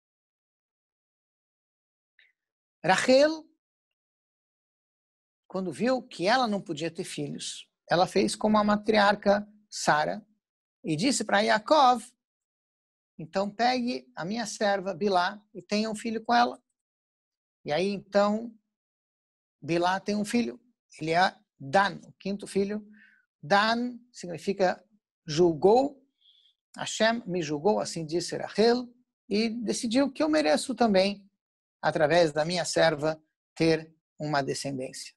Rachel, quando viu que ela não podia ter filhos, ela fez como a matriarca Sara e disse para Yaakov, então pegue a minha serva Bilá e tenha um filho com ela. E aí então Bilá tem um filho, ele é Dan, o 5º filho. Dan significa julgou, Hashem me julgou, assim disse Rachel, e decidiu que eu mereço também, através da minha serva, ter uma descendência.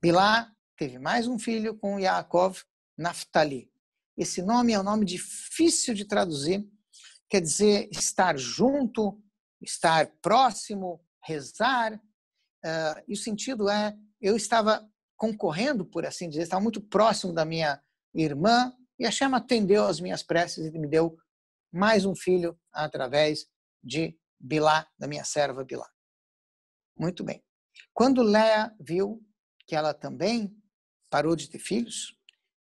Bilá teve mais um filho com Yaakov, Naftali. Esse nome é um nome difícil de traduzir, quer dizer estar junto, estar próximo, rezar. E o sentido é, eu estava concorrendo, por assim dizer, estava muito próximo da minha irmã, e Hashem atendeu às minhas preces e me deu mais um filho através de Bilá, da minha serva Bilá. Muito bem. Quando Leia viu que ela também parou de ter filhos,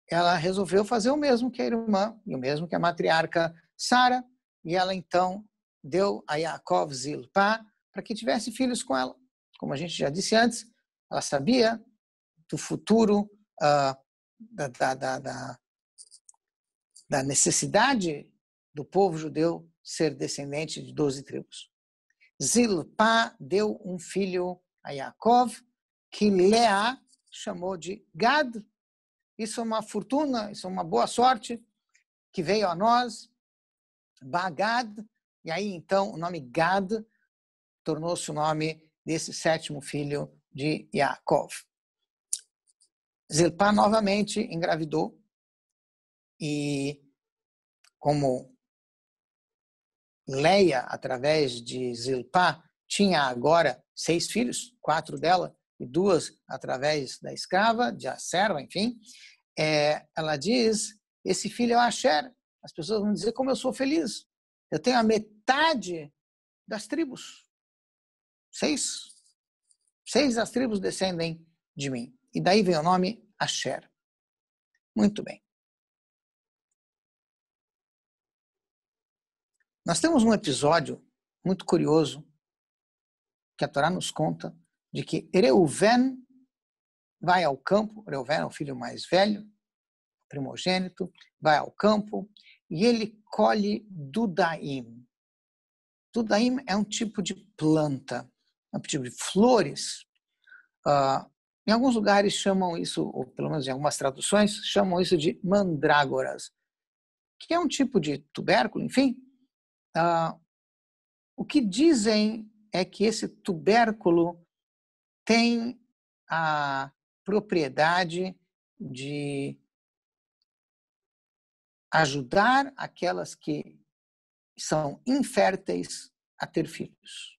ela resolveu fazer o mesmo que a irmã, e o mesmo que a matriarca Sara, e ela então deu a Yaakov Zilpá para que tivesse filhos com ela. Como a gente já disse antes, ela sabia do futuro, da necessidade do povo judeu ser descendente de 12 tribos. Zilpá deu um filho a Yaakov, que Leá chamou de Gad. Isso é uma fortuna, isso é uma boa sorte que veio a nós, Bagad, e aí então o nome Gad tornou-se o nome desse 7º filho de Yaakov. Zilpá novamente engravidou e, como Leia, através de Zilpá, tinha agora 6 filhos, 4 dela e 2 através da escrava, de serva, enfim. Ela diz, esse filho é o Asher. As pessoas vão dizer como eu sou feliz. Eu tenho a metade das tribos. 6 das tribos descendem de mim. E daí vem o nome Asher. Muito bem. Nós temos um episódio muito curioso que a Torá nos conta de que Reuven vai ao campo. Reuven é o filho mais velho, primogênito, vai ao campo e ele colhe dudaim. Dudaim é um tipo de planta, é um tipo de flores. Em alguns lugares chamam isso, ou pelo menos em algumas traduções, chamam isso de mandrágoras, que é um tipo de tubérculo, enfim. O que dizem é que esse tubérculo tem a propriedade de ajudar aquelas que são inférteis a ter filhos.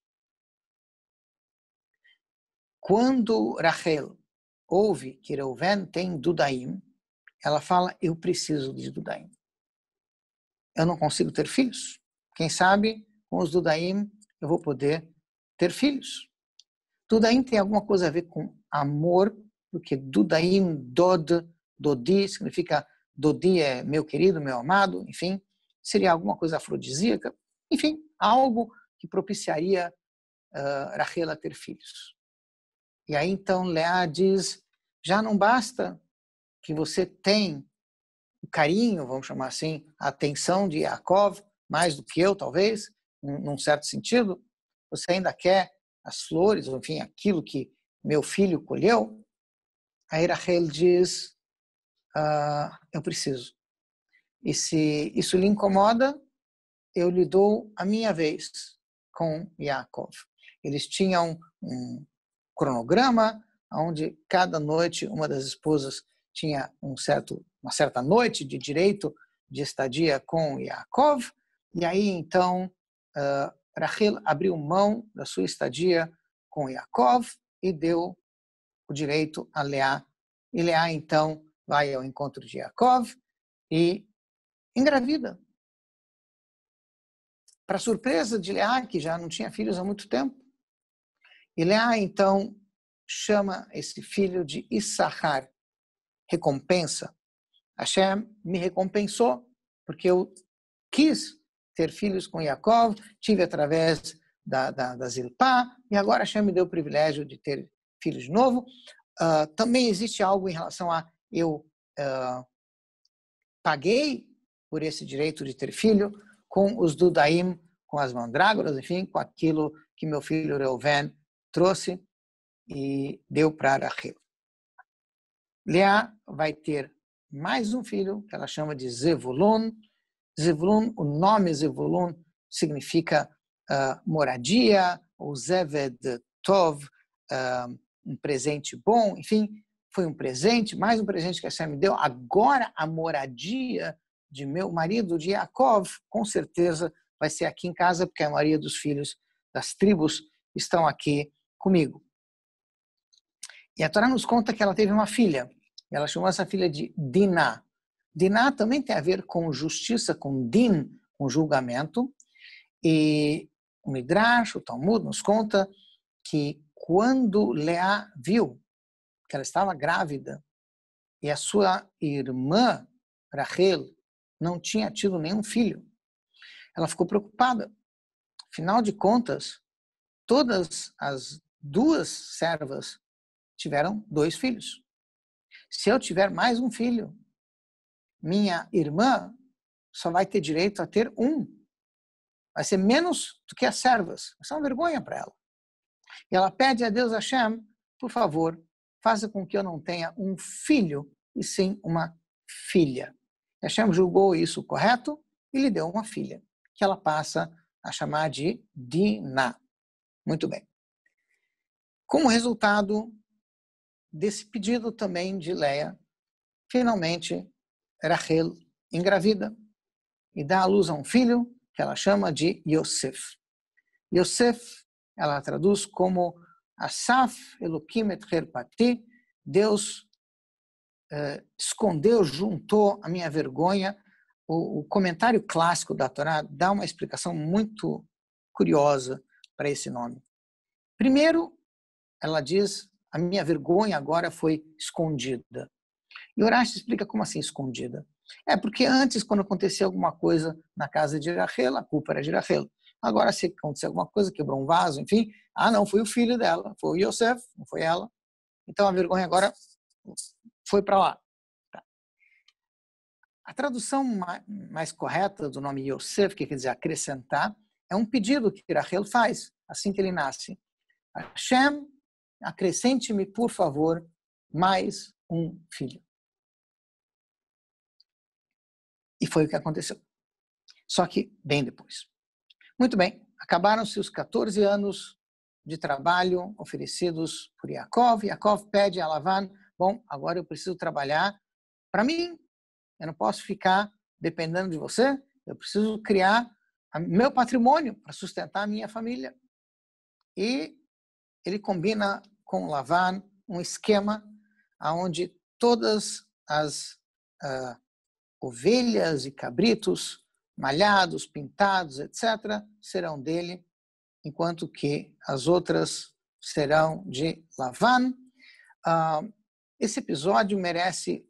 Quando Rachel ouve que Reuven tem dudaim, ela fala, eu preciso de dudaim. Eu não consigo ter filhos. Quem sabe, com os dudaim, eu vou poder ter filhos. Dudaim tem alguma coisa a ver com amor, porque dudaim, dodi, significa dodi é meu querido, meu amado, enfim, seria alguma coisa afrodisíaca, enfim, algo que propiciaria Rachel a ter filhos. E aí então Leá diz, já não basta que você tem o carinho, vamos chamar assim, a atenção de Yaakov, mais do que eu talvez, num certo sentido, você ainda quer as flores, ou enfim, aquilo que meu filho colheu. Aí Rachel diz, eu preciso. E se isso lhe incomoda, eu lhe dou a minha vez com Yaakov. Eles tinham um cronograma, onde cada noite uma das esposas tinha uma certa noite de direito de estadia com Yaakov, e aí então Rachel abriu mão da sua estadia com Yaakov e deu o direito a Leá. E Leá então vai ao encontro de Yaakov e engravida. Para surpresa de Leá, que já não tinha filhos há muito tempo. E Leá então chama esse filho de Issachar, recompensa. Hashem me recompensou, porque eu quis ter filhos com Yaakov, tive através da Zilpá, e agora Hashem me deu o privilégio de ter filhos de novo. Também existe algo em relação a eu paguei por esse direito de ter filho com os dudaim, com as mandrágoras, enfim, com aquilo que meu filho Reuven trouxe e deu para Rachel. Leá vai ter mais um filho, que ela chama de Zevulun. Zevulun, o nome Zevulun significa moradia, ou Zeved Tov, um presente bom, enfim, foi um presente, mais um presente que a Hashem me deu. Agora a moradia de meu marido, de Yaakov, com certeza vai ser aqui em casa, porque a maioria dos filhos das tribos estão aqui comigo. E a Torá nos conta que ela teve uma filha. Ela chamou essa filha de Diná. Diná também tem a ver com justiça, com din, com julgamento. E o Midrash, o Talmud, nos conta que quando Leá viu que ela estava grávida e a sua irmã, Rachel, não tinha tido nenhum filho, ela ficou preocupada. Afinal de contas, todas as 2 servas tiveram 2 filhos. Se eu tiver mais um filho, minha irmã só vai ter direito a ter 1. Vai ser menos do que as servas. Isso é uma vergonha para ela. E ela pede a Deus Hashem, por favor, faça com que eu não tenha um filho, e sim uma filha. Hashem julgou isso correto e lhe deu uma filha, que ela passa a chamar de Diná. Muito bem. Como resultado desse pedido também de Leia, finalmente Rachel engravida e dá à luz a um filho, que ela chama de Yosef. Yosef, ela traduz como Asaf Elokim et Herpati, Deus escondeu, juntou a minha vergonha. O comentário clássico da Torá dá uma explicação muito curiosa para esse nome. Primeiro, ela diz, a minha vergonha agora foi escondida. E Urashi explica como assim escondida. É porque antes, quando acontecia alguma coisa na casa de Rachel, a culpa era de Rachel. Agora, se acontecer alguma coisa, quebrou um vaso, enfim, não, foi o filho dela, foi o Yosef, não foi ela. Então, a vergonha agora foi para lá. Tá. A tradução mais correta do nome Yosef, que quer dizer acrescentar, é um pedido que Rachel faz assim que ele nasce. Hashem, acrescente-me, por favor, mais um filho. E foi o que aconteceu. Só que bem depois. Muito bem, acabaram-se os 14 anos de trabalho oferecidos por Yaakov. Yaakov pede a Lavan, bom, agora eu preciso trabalhar para mim. Eu não posso ficar dependendo de você. Eu preciso criar meu patrimônio para sustentar a minha família. E ele combina com Lavan um esquema onde todas as ovelhas e cabritos, malhados, pintados, etc., serão dele, enquanto que as outras serão de Lavan. Esse episódio merece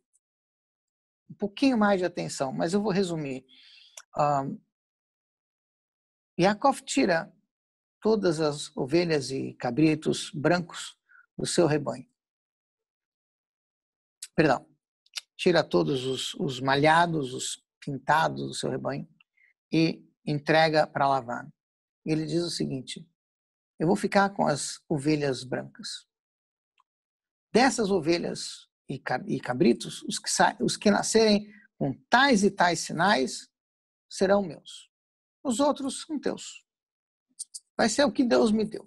um pouquinho mais de atenção, mas eu vou resumir. Yaakov tira todas as ovelhas e cabritos brancos do seu rebanho. Perdão, tira todos os malhados, os pintados do seu rebanho e entrega para Lavan. Ele diz o seguinte, eu vou ficar com as ovelhas brancas. Dessas ovelhas e cabritos, os que nascerem com tais e tais sinais serão meus. Os outros são teus. Vai ser o que Deus me deu.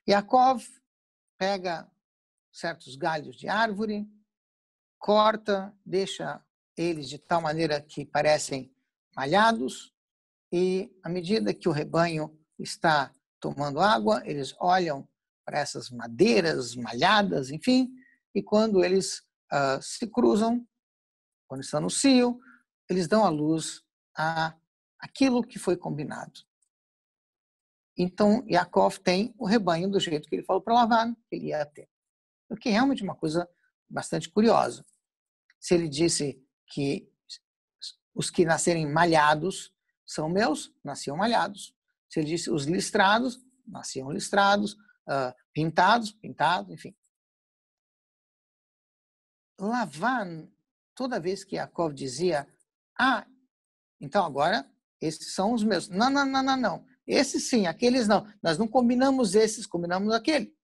Yaakov pega certos galhos de árvore, corta, deixa eles de tal maneira que parecem malhados, e à medida que o rebanho está tomando água, eles olham para essas madeiras malhadas, enfim, e quando eles se cruzam, quando estão no cio, eles dão à luz a aquilo que foi combinado. Então, Yaakov tem o rebanho do jeito que ele falou para Lavan que ele ia ter. O que é realmente uma coisa bastante curiosa. Se ele disse que os que nascerem malhados são meus, nasciam malhados. Se ele disse os listrados, nasciam listrados, pintados, enfim. Lavan, toda vez que Yaakov dizia, então agora esses são os meus. Não. Esses sim, aqueles não. Nós não combinamos esses, combinamos aquele.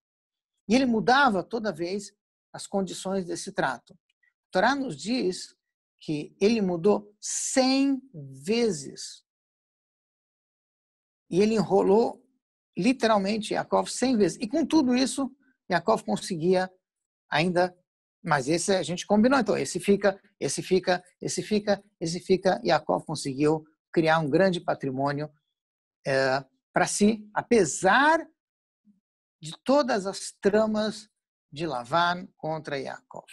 E ele mudava toda vez as condições desse trato. A Torá nos diz que ele mudou 100 vezes. E ele enrolou literalmente Yaakov 100 vezes. E com tudo isso, Yaakov conseguia ainda, mas esse a gente combinou, então esse fica. Yaakov conseguiu criar um grande patrimônio para si, apesar de todas as tramas de Lavan contra Yaakov.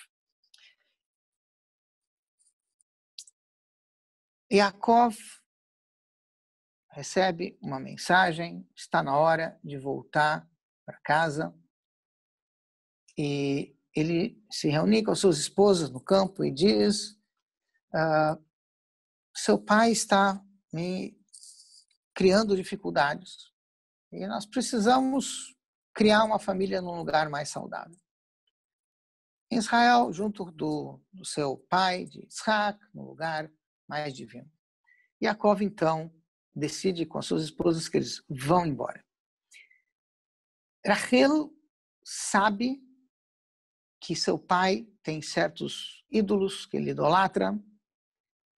Yaakov recebe uma mensagem, está na hora de voltar para casa, e ele se reúne com suas esposas no campo e diz, seu pai está me criando dificuldades e nós precisamos criar uma família num lugar mais saudável. Em Israel, junto do seu pai, de Yitzhak, num lugar mais divino. Yaakov, então, decide com as suas esposas que eles vão embora. Rachel sabe que seu pai tem certos ídolos que ele idolatra,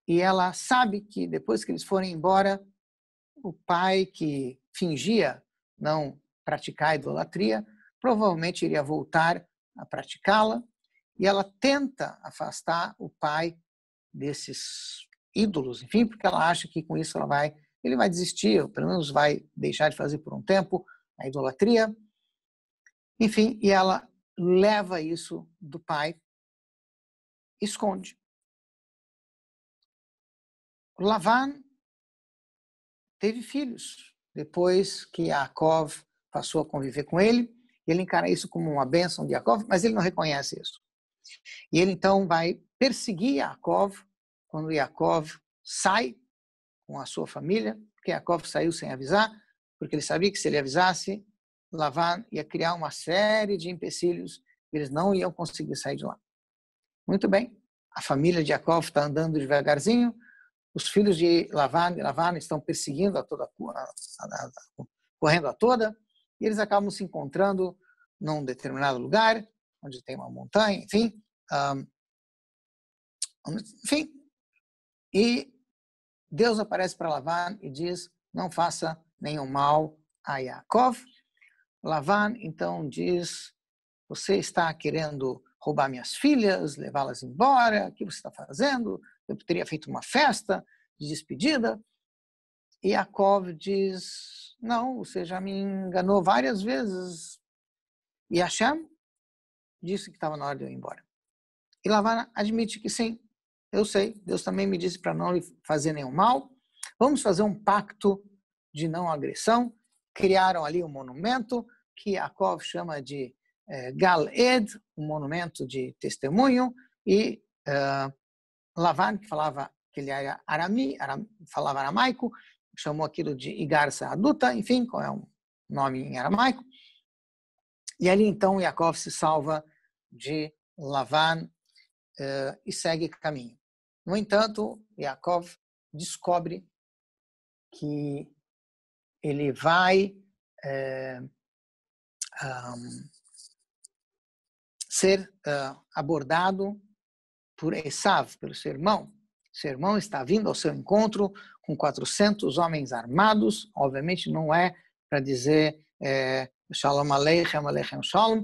e ela sabe que depois que eles forem embora, o pai que fingia não praticar a idolatria, provavelmente iria voltar a praticá-la, e ela tenta afastar o pai desses ídolos, enfim, porque ela acha que com isso ela vai ele vai desistir, ou pelo menos vai deixar de fazer por um tempo a idolatria. Enfim, e ela leva isso do pai, esconde. Lavan teve filhos depois que Yaakov passou a conviver com ele. Ele encara isso como uma bênção de Yaakov, mas ele não reconhece isso. E ele então vai perseguir Yaakov quando Yaakov sai com a sua família, porque Yaakov saiu sem avisar, porque ele sabia que se ele avisasse, Lavan ia criar uma série de empecilhos e eles não iam conseguir sair de lá. Muito bem, a família de Yaakov está andando devagarzinho, os filhos de Lavan estão perseguindo correndo a toda, e eles acabam se encontrando num determinado lugar, onde tem uma montanha, enfim. E Deus aparece para Lavan e diz, não faça nenhum mal a Yaakov. Lavan então diz, você está querendo roubar minhas filhas, levá-las embora, o que você está fazendo? Eu teria feito uma festa de despedida. E Yaakov diz, não, você já me enganou várias vezes. E Hashem disse que estava na hora de eu ir embora. E Lavan admite que sim, eu sei, Deus também me disse para não lhe fazer nenhum mal. Vamos fazer um pacto de não agressão. Criaram ali um monumento que Yaakov chama de Gal-Ed, um monumento de testemunho, e Lavan, que falava que ele era falava aramaico, chamou aquilo de Igar Saaduta, enfim, qual é um nome em aramaico. E ali então Yaakov se salva de Lavan e segue caminho. No entanto, Yaakov descobre que ele vai ser abordado por Esav, pelo seu irmão. Seu irmão está vindo ao seu encontro com 400 homens armados. Obviamente não é para dizer Shalom Aleichem, Aleichem Shalom.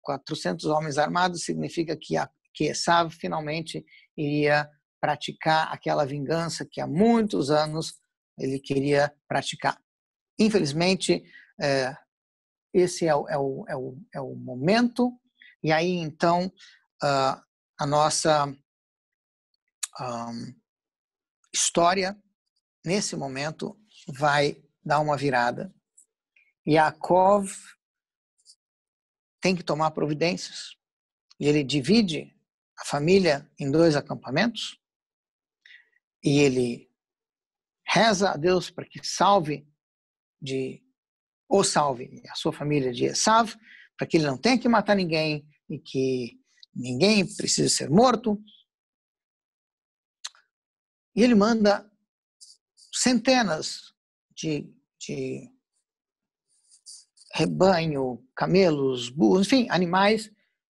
400 homens armados significa que Esav finalmente iria praticar aquela vingança que há muitos anos ele queria praticar. Infelizmente, esse é o momento, e aí então a nossa história, nesse momento, vai dar uma virada. Yaakov tem que tomar providências, e ele divide a família em 2 acampamentos, e ele reza a Deus para que salve a sua família de Esav, para que ele não tenha que matar ninguém e que ninguém precise ser morto. E ele manda centenas de rebanho, camelos, burros, enfim, animais,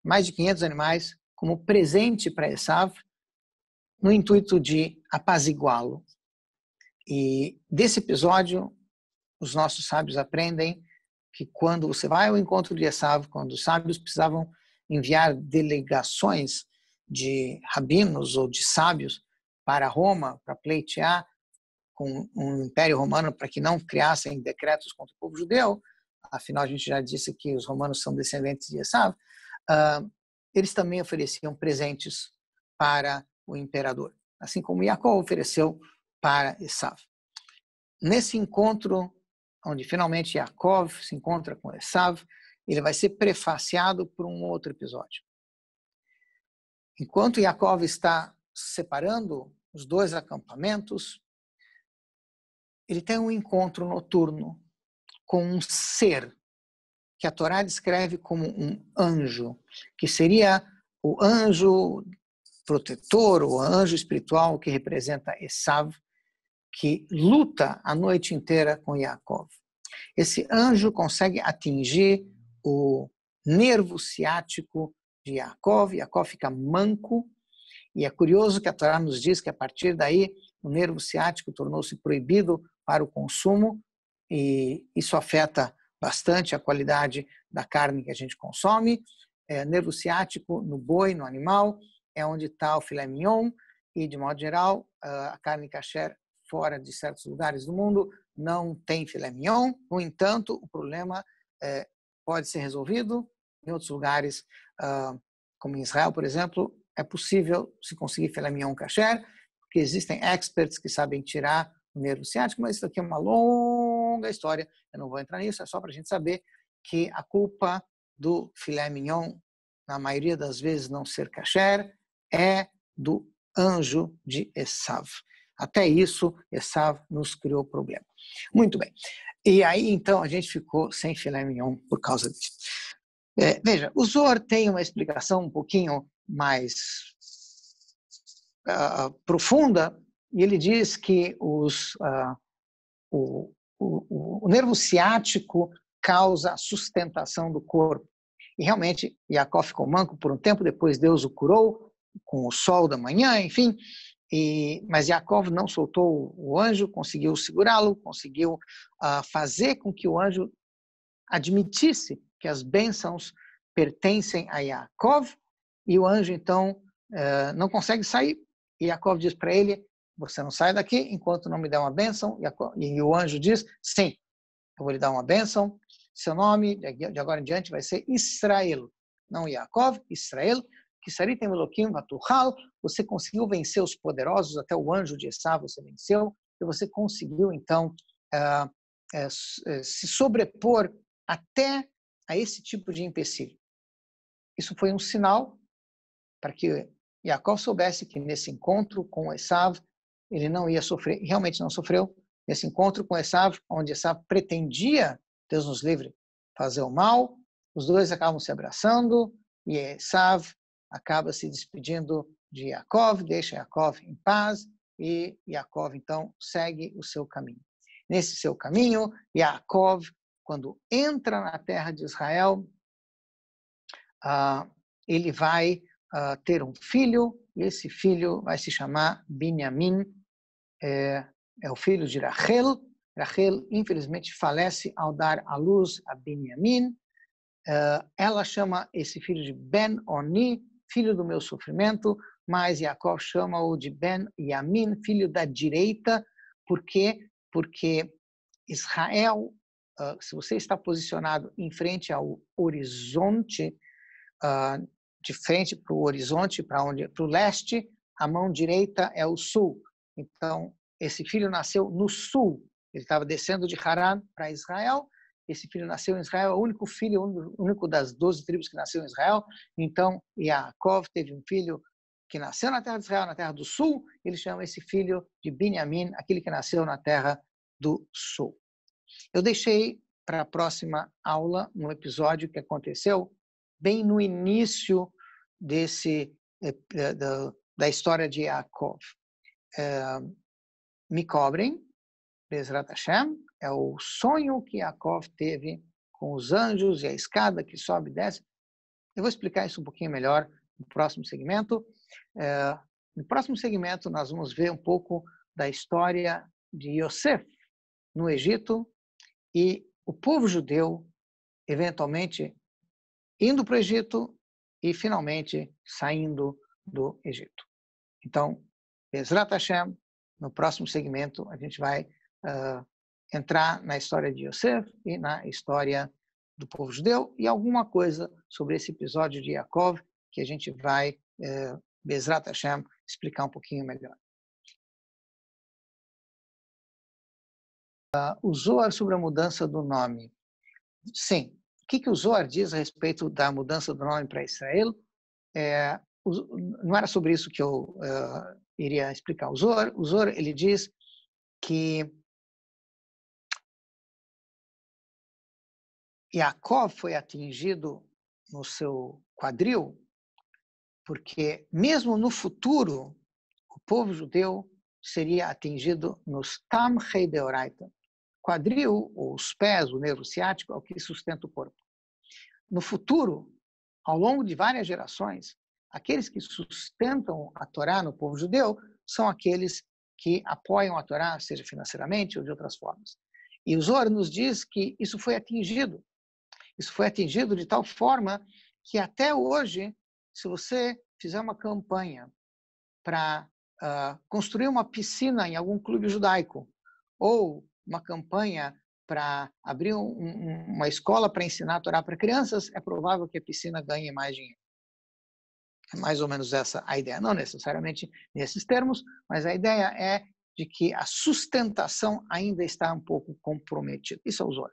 mais de 500 animais, como presente para Esav, no intuito de apaziguá-lo. E desse episódio, os nossos sábios aprendem que quando você vai ao encontro de Esav, quando os sábios precisavam enviar delegações de rabinos ou de sábios para Roma, para pleitear com o Império Romano para que não criassem decretos contra o povo judeu, afinal a gente já disse que os romanos são descendentes de Esav, eles também ofereciam presentes para o imperador, assim como Jacó ofereceu para Esav. Nesse encontro, onde finalmente Yaakov se encontra com Esav, ele vai ser prefaciado por um outro episódio. Enquanto Yaakov está separando os 2 acampamentos, ele tem um encontro noturno com um ser que a Torá descreve como um anjo, que seria o anjo protetor, o anjo espiritual que representa Esav, que luta a noite inteira com Yaakov. Esse anjo consegue atingir o nervo ciático de Yaakov. Yaakov fica manco, e é curioso que a Torá nos diz que a partir daí o nervo ciático tornou-se proibido para o consumo, e isso afeta bastante a qualidade da carne que a gente consome. Nervo ciático no boi, no animal, é onde está o filé mignon, e de modo geral a carne kasher fora de certos lugares do mundo, não tem filé mignon. No entanto, o problema pode ser resolvido. Em outros lugares, como em Israel, por exemplo, é possível se conseguir filé mignon kasher, porque existem experts que sabem tirar o nervo ciático, mas isso aqui é uma longa história, eu não vou entrar nisso, é só para a gente saber que a culpa do filé mignon, na maioria das vezes não ser kasher, é do anjo de Esav. Até isso, Esav nos criou problema. Muito bem. E aí, então, a gente ficou sem filé mignon por causa disso. Veja, o Zohar tem uma explicação um pouquinho mais profunda, e ele diz que o nervo ciático causa a sustentação do corpo. E realmente, Jacó ficou manco por um tempo, depois Deus o curou com o sol da manhã, enfim, mas Jacó não soltou o anjo, conseguiu segurá-lo, conseguiu fazer com que o anjo admitisse que as bênçãos pertencem a Jacó, e o anjo, então, não consegue sair. E Jacó diz para ele, você não sai daqui enquanto não me der uma bênção. E o anjo diz, sim, eu vou lhe dar uma bênção. Seu nome, de agora em diante, vai ser Israel. Não Yaakov, Israel. Que Saritem Eloquim Vatuchal. Você conseguiu vencer os poderosos, até o anjo de Esav você venceu. E você conseguiu, então, se sobrepor até a esse tipo de empecilho. Isso foi um sinal para que Jacó soubesse que nesse encontro com Esav, ele não ia sofrer, realmente não sofreu, nesse encontro com Esav, onde Esav pretendia, Deus nos livre, fazer o mal, os dois acabam se abraçando, e Esav acaba se despedindo de Jacó, deixa Jacó em paz, e Jacó, então, segue o seu caminho. Nesse seu caminho, Jacó, quando entra na terra de Israel, ele vai ter um filho, e esse filho vai se chamar Binyamin, é o filho de Rachel. Rachel, infelizmente, falece ao dar à luz a Binyamin. Ela chama esse filho de Ben-Oni, filho do meu sofrimento, mas Jacó chama-o de Ben-Yamin, filho da direita. Por quê? Porque Israel, se você está posicionado em frente ao horizonte, de frente para o horizonte, para o leste, a mão direita é o sul. Então, esse filho nasceu no sul. Ele estava descendo de Haran para Israel. Esse filho nasceu em Israel, é o único filho, o único das 12 tribos que nasceu em Israel. Então, Yaakov teve um filho que nasceu na terra de Israel, na terra do sul. Ele chama esse filho de Binyamin, aquele que nasceu na terra do sul. Eu deixei para a próxima aula, no episódio que aconteceu bem no início da história de Yaakov. Me cobrem, Bezrat Hashem, é o sonho que Yaakov teve com os anjos e a escada que sobe e desce. Eu vou explicar isso um pouquinho melhor no próximo segmento. No próximo segmento, nós vamos ver um pouco da história de Yosef no Egito e o povo judeu, eventualmente, indo para o Egito e, finalmente, saindo do Egito. Então, Bezrat Hashem, no próximo segmento, a gente vai entrar na história de Yosef e na história do povo judeu e alguma coisa sobre esse episódio de Yaakov que a gente vai, Bezrat Hashem, explicar um pouquinho melhor. O Zohar sobre a mudança do nome. Sim. O que o Zohar diz a respeito da mudança do nome para Israel? Não era sobre isso que eu iria explicar. O Zohar ele diz que Yaakov foi atingido no seu quadril, porque mesmo no futuro, o povo judeu seria atingido nos Tamchei Deoraita. Quadril, ou os pés, o nervo ciático, é o que sustenta o corpo. No futuro, ao longo de várias gerações, aqueles que sustentam a Torá no povo judeu são aqueles que apoiam a Torá, seja financeiramente ou de outras formas. E o Zohar nos diz que isso foi atingido. Isso foi atingido de tal forma que até hoje, se você fizer uma campanha para construir uma piscina em algum clube judaico ou uma campanha para abrir uma escola para ensinar a Torá para crianças, é provável que a piscina ganhe mais dinheiro. É mais ou menos essa a ideia. Não necessariamente nesses termos, mas a ideia é de que a sustentação ainda está um pouco comprometida. Isso é o Zohar.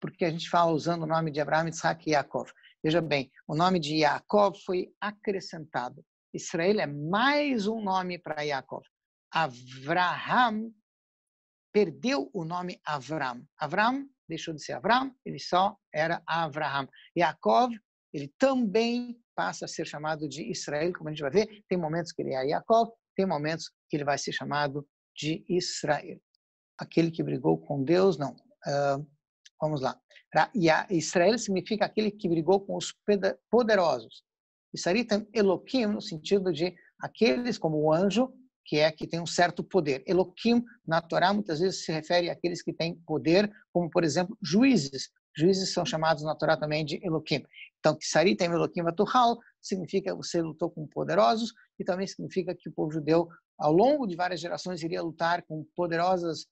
Porque a gente fala usando o nome de Abraham, Isaac e Yaakov. Veja bem, o nome de Yaakov foi acrescentado. Israel é mais um nome para Yaakov. Avraham perdeu o nome Avram. Avram deixou de ser Avram, ele só era Avraham. Yaakov, ele também passa a ser chamado de Israel, como a gente vai ver. Tem momentos que ele é Yaakov, tem momentos que ele vai ser chamado de Israel. Aquele que brigou com Deus, não. Vamos lá. Israel significa aquele que brigou com os poderosos. Saritam Eloquim, no sentido de aqueles como o anjo, que tem um certo poder. Eloquim, na Torá, muitas vezes se refere àqueles que têm poder, como, por exemplo, juízes. Juízes são chamados na Torá também de Eloquim. Então, que Saritam Eloquim Vatuhal significa que você lutou com poderosos e também significa que o povo judeu, ao longo de várias gerações, iria lutar com poderosas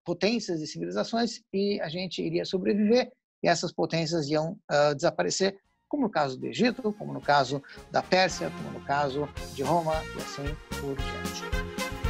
potências e civilizações e a gente iria sobreviver e essas potências iam desaparecer, como no caso do Egito, como no caso da Pérsia, como no caso de Roma e assim por diante.